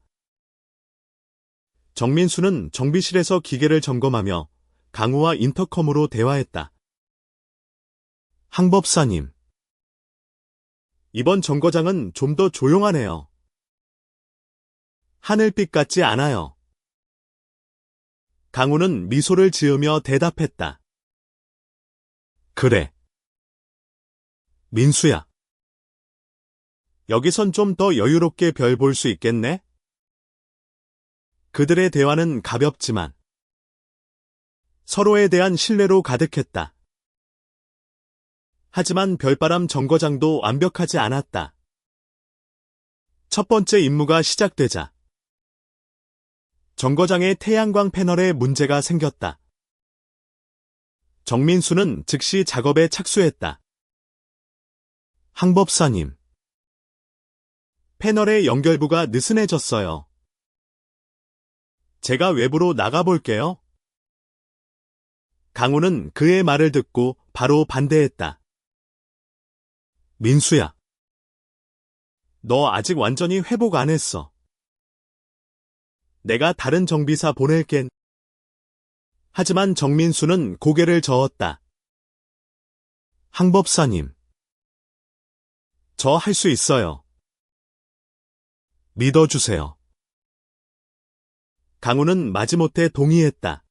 정민수는 정비실에서 기계를 점검하며 강우와 인터컴으로 대화했다. 항법사님, 이번 정거장은 좀 더 조용하네요. 하늘빛 같지 않아요. 강우는 미소를 지으며 대답했다. 그래. 민수야. 여기선 좀 더 여유롭게 별 볼 수 있겠네? 그들의 대화는 가볍지만 서로에 대한 신뢰로 가득했다. 하지만 별바람 정거장도 완벽하지 않았다. 첫 번째 임무가 시작되자 정거장의 태양광 패널에 문제가 생겼다. 정민수는 즉시 작업에 착수했다. 항법사님, 패널의 연결부가 느슨해졌어요. 제가 외부로 나가볼게요. 강우는 그의 말을 듣고 바로 반대했다. 민수야, 너 아직 완전히 회복 안 했어. 내가 다른 정비사 보낼겐. 하지만 정민수는 고개를 저었다. 항법사님, 저 할 수 있어요. 믿어주세요. 강우는 마지못해 동의했다.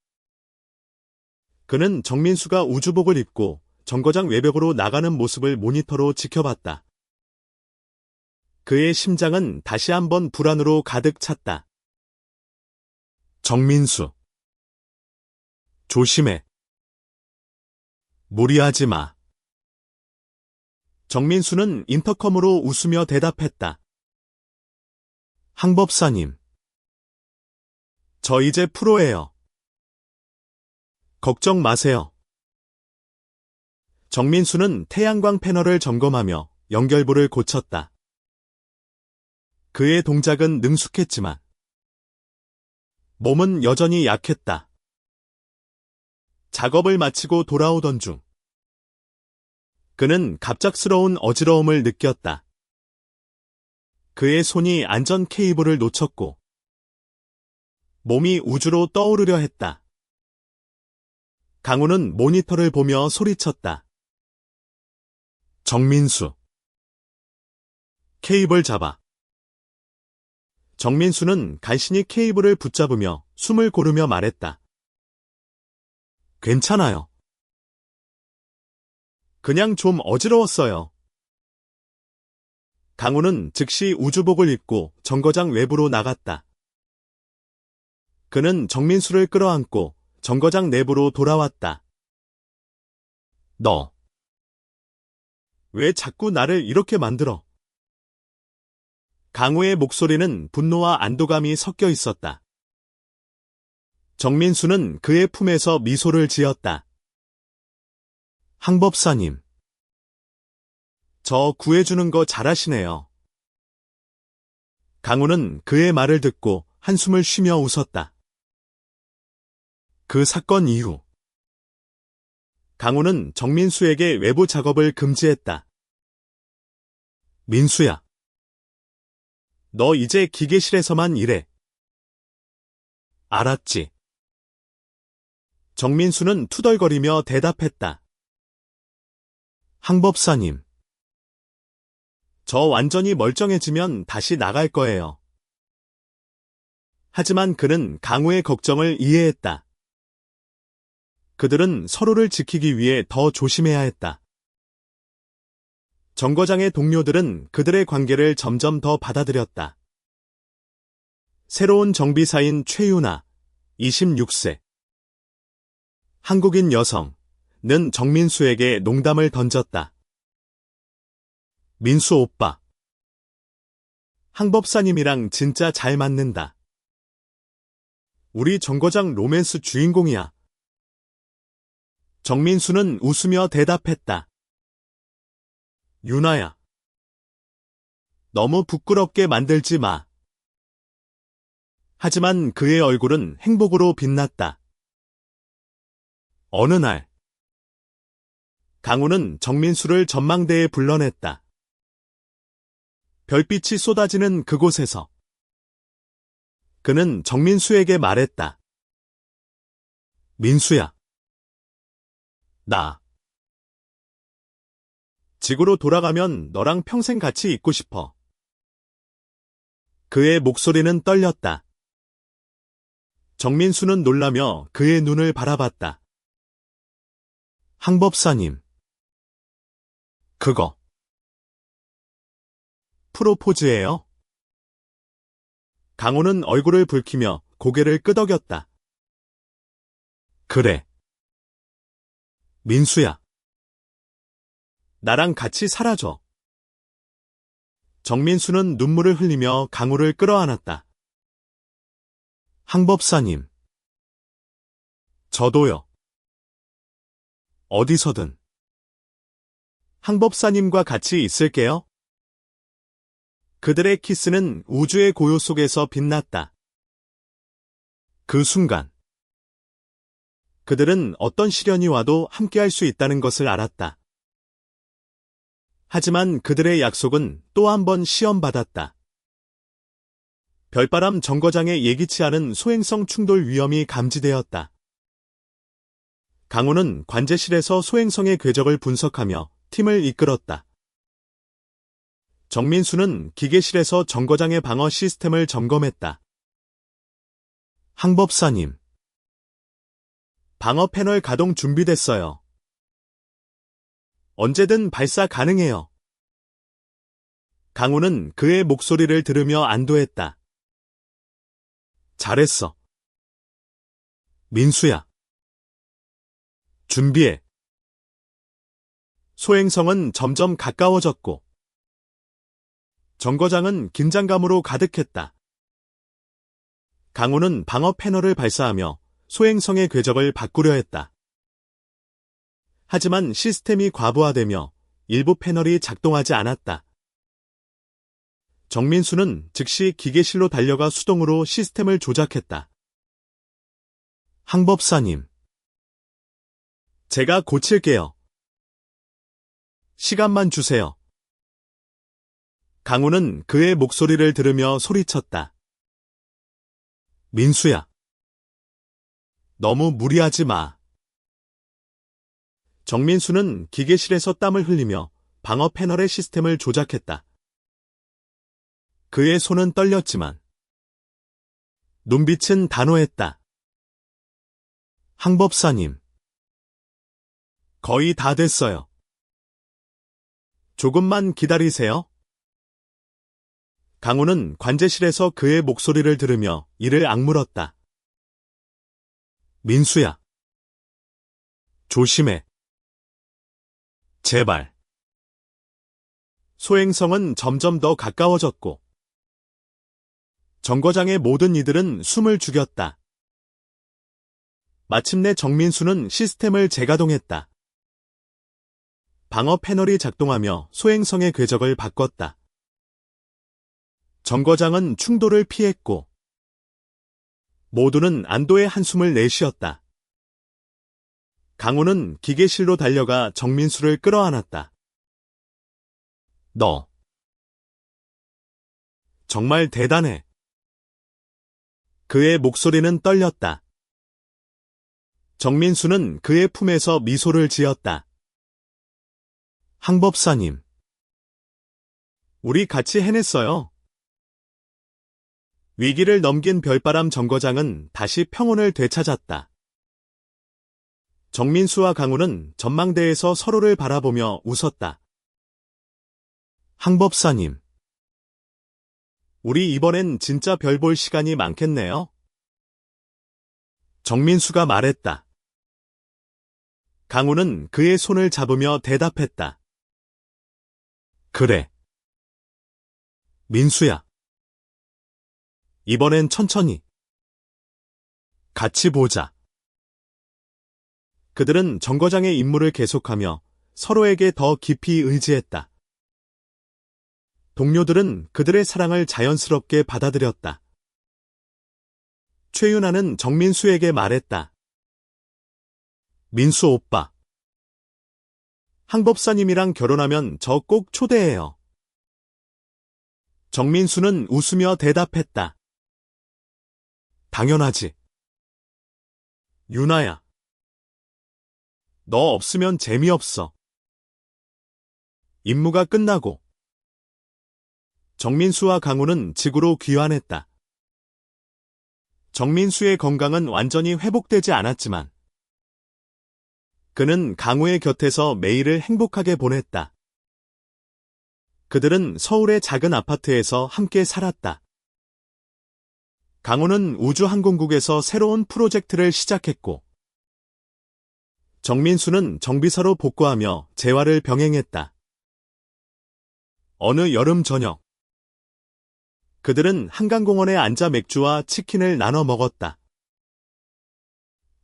그는 정민수가 우주복을 입고 정거장 외벽으로 나가는 모습을 모니터로 지켜봤다. 그의 심장은 다시 한번 불안으로 가득 찼다. 정민수, 조심해. 무리하지 마. 정민수는 인터컴으로 웃으며 대답했다. 항법사님, 저 이제 프로예요. 걱정 마세요. 정민수는 태양광 패널을 점검하며 연결부를 고쳤다. 그의 동작은 능숙했지만 몸은 여전히 약했다. 작업을 마치고 돌아오던 중 그는 갑작스러운 어지러움을 느꼈다. 그의 손이 안전 케이블을 놓쳤고 몸이 우주로 떠오르려 했다. 강우는 모니터를 보며 소리쳤다. 정민수, 케이블 잡아. 정민수는 간신히 케이블을 붙잡으며 숨을 고르며 말했다. 괜찮아요. 그냥 좀 어지러웠어요. 강우는 즉시 우주복을 입고 정거장 외부로 나갔다. 그는 정민수를 끌어안고 정거장 내부로 돌아왔다. 너, 왜 자꾸 나를 이렇게 만들어? 강우의 목소리는 분노와 안도감이 섞여 있었다. 정민수는 그의 품에서 미소를 지었다. 항법사님, 저 구해주는 거 잘하시네요. 강우는 그의 말을 듣고 한숨을 쉬며 웃었다. 그 사건 이후 강우는 정민수에게 외부 작업을 금지했다. 민수야, 너 이제 기계실에서만 일해. 알았지? 정민수는 투덜거리며 대답했다. 항법사님, 저 완전히 멀쩡해지면 다시 나갈 거예요. 하지만 그는 강우의 걱정을 이해했다. 그들은 서로를 지키기 위해 더 조심해야 했다. 정거장의 동료들은 그들의 관계를 점점 더 받아들였다. 새로운 정비사인 최유나, 26세. 한국인 여성, 정민수에게 농담을 던졌다. 민수 오빠. 항 법사님이랑 진짜 잘 맞는다. 우리 정거장 로맨스 주인공이야. 정민수는 웃으며 대답했다. 유나야. 너무 부끄럽게 만들지 마. 하지만 그의 얼굴은 행복으로 빛났다. 어느 날, 강우는 정민수를 전망대에 불러냈다. 별빛이 쏟아지는 그곳에서 그는 정민수에게 말했다. 민수야. 나 지구로 돌아가면 너랑 평생 같이 있고 싶어. 그의 목소리는 떨렸다. 정민수는 놀라며 그의 눈을 바라봤다. 항 법사님. 그거 프로포즈예요? 강호는 얼굴을 붉히며 고개를 끄덕였다. 그래. 민수야. 나랑 같이 살아줘. 정민수는 눈물을 흘리며 강호를 끌어안았다. 항 법사님. 저도요. 어디서든. 항 법사님과 같이 있을게요. 그들의 키스는 우주의 고요 속에서 빛났다. 그 순간, 그들은 어떤 시련이 와도 함께할 수 있다는 것을 알았다. 하지만 그들의 약속은 또 한 번 시험받았다. 별바람 정거장에 예기치 않은 소행성 충돌 위험이 감지되었다. 강호는 관제실에서 소행성의 궤적을 분석하며 팀을 이끌었다. 정민수는 기계실에서 정거장의 방어 시스템을 점검했다. 항 법사님. 방어 패널 가동 준비됐어요. 언제든 발사 가능해요. 강우는 그의 목소리를 들으며 안도했다. 잘했어. 민수야. 준비해. 소행성은 점점 가까워졌고 정거장은 긴장감으로 가득했다. 강우는 방어 패널을 발사하며 소행성의 궤적을 바꾸려 했다. 하지만 시스템이 과부하되며 일부 패널이 작동하지 않았다. 정민수는 즉시 기계실로 달려가 수동으로 시스템을 조작했다. 항 법사님. 제가 고칠게요. 시간만 주세요. 강우는 그의 목소리를 들으며 소리쳤다. 민수야. 너무 무리하지 마. 정민수는 기계실에서 땀을 흘리며 방어 패널의 시스템을 조작했다. 그의 손은 떨렸지만 눈빛은 단호했다. 항 법사님. 거의 다 됐어요. 조금만 기다리세요. 강우는 관제실에서 그의 목소리를 들으며 이를 악물었다. 민수야. 조심해. 제발. 소행성은 점점 더 가까워졌고 정거장의 모든 이들은 숨을 죽였다. 마침내 정민수는 시스템을 재가동했다. 방어 패널이 작동하며 소행성의 궤적을 바꿨다. 정거장은 충돌을 피했고 모두는 안도의 한숨을 내쉬었다. 강우는 기계실로 달려가 정민수를 끌어안았다. 너 정말 대단해. 그의 목소리는 떨렸다. 정민수는 그의 품에서 미소를 지었다. 항 법사님. 우리 같이 해냈어요. 위기를 넘긴 별바람 정거장은 다시 평온을 되찾았다. 정민수와 강우는 전망대에서 서로를 바라보며 웃었다. 항 법사님. 우리 이번엔 진짜 별 볼 시간이 많겠네요. 정민수가 말했다. 강우는 그의 손을 잡으며 대답했다. 그래. 민수야. 이번엔 천천히. 같이 보자. 그들은 정거장의 임무를 계속하며 서로에게 더 깊이 의지했다. 동료들은 그들의 사랑을 자연스럽게 받아들였다. 최윤아는 정민수에게 말했다. 민수 오빠. 항법사님이랑 결혼하면 저 꼭 초대해요. 정민수는 웃으며 대답했다. 당연하지. 윤아야. 너 없으면 재미없어. 임무가 끝나고 정민수와 강우는 지구로 귀환했다. 정민수의 건강은 완전히 회복되지 않았지만 그는 강우의 곁에서 매일을 행복하게 보냈다. 그들은 서울의 작은 아파트에서 함께 살았다. 강우는 우주항공국에서 새로운 프로젝트를 시작했고 정민수는 정비사로 복구하며 재활을 병행했다. 어느 여름 저녁 그들은 한강공원에 앉아 맥주와 치킨을 나눠 먹었다.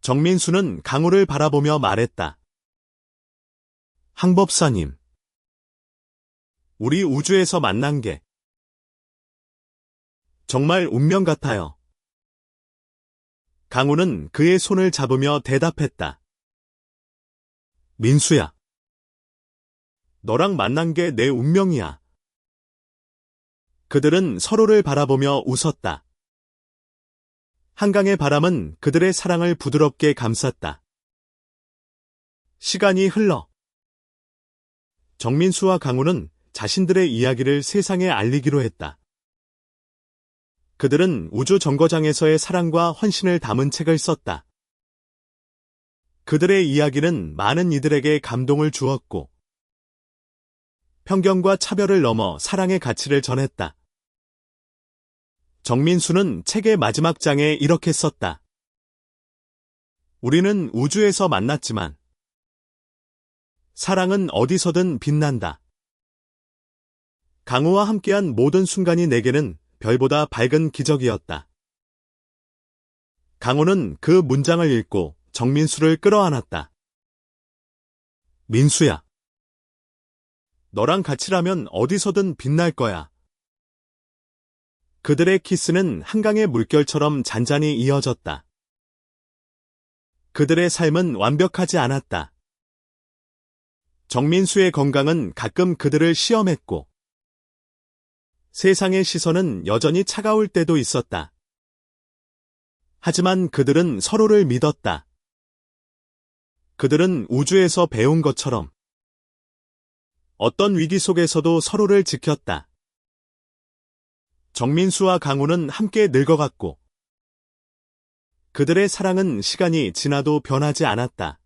정민수는 강우를 바라보며 말했다. 항법사님. 우리 우주에서 만난 게 정말 운명 같아요. 강우는 그의 손을 잡으며 대답했다. 민수야. 너랑 만난 게 내 운명이야. 그들은 서로를 바라보며 웃었다. 한강의 바람은 그들의 사랑을 부드럽게 감쌌다. 시간이 흘러 정민수와 강우는 자신들의 이야기를 세상에 알리기로 했다. 그들은 우주 정거장에서의 사랑과 헌신을 담은 책을 썼다. 그들의 이야기는 많은 이들에게 감동을 주었고 편견과 차별을 넘어 사랑의 가치를 전했다. 정민수는 책의 마지막 장에 이렇게 썼다. 우리는 우주에서 만났지만 사랑은 어디서든 빛난다. 강우와 함께한 모든 순간이 내게는 별보다 밝은 기적이었다. 강우는 그 문장을 읽고 정민수를 끌어안았다. 민수야. 너랑 같이라면 어디서든 빛날 거야. 그들의 키스는 한강의 물결처럼 잔잔히 이어졌다. 그들의 삶은 완벽하지 않았다. 정민수의 건강은 가끔 그들을 시험했고 세상의 시선은 여전히 차가울 때도 있었다. 하지만 그들은 서로를 믿었다. 그들은 우주에서 배운 것처럼 어떤 위기 속에서도 서로를 지켰다. 정민수와 강우는 함께 늙어갔고 그들의 사랑은 시간이 지나도 변하지 않았다.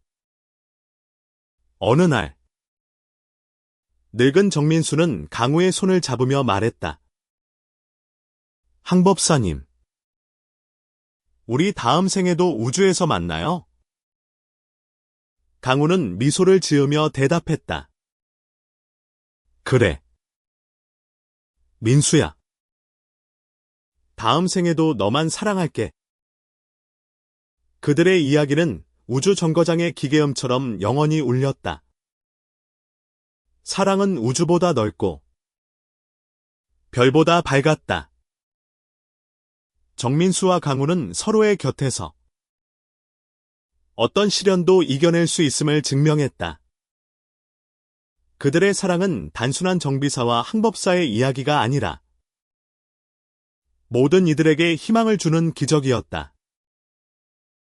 어느 날 늙은 정민수는 강우의 손을 잡으며 말했다. 항법사님. 우리 다음 생에도 우주에서 만나요? 강우는 미소를 지으며 대답했다. 그래. 민수야. 다음 생에도 너만 사랑할게. 그들의 이야기는 우주 정거장의 기계음처럼 영원히 울렸다. 사랑은 우주보다 넓고 별보다 밝았다. 정민수와 강우는 서로의 곁에서 어떤 시련도 이겨낼 수 있음을 증명했다. 그들의 사랑은 단순한 정비사와 항법사의 이야기가 아니라 모든 이들에게 희망을 주는 기적이었다.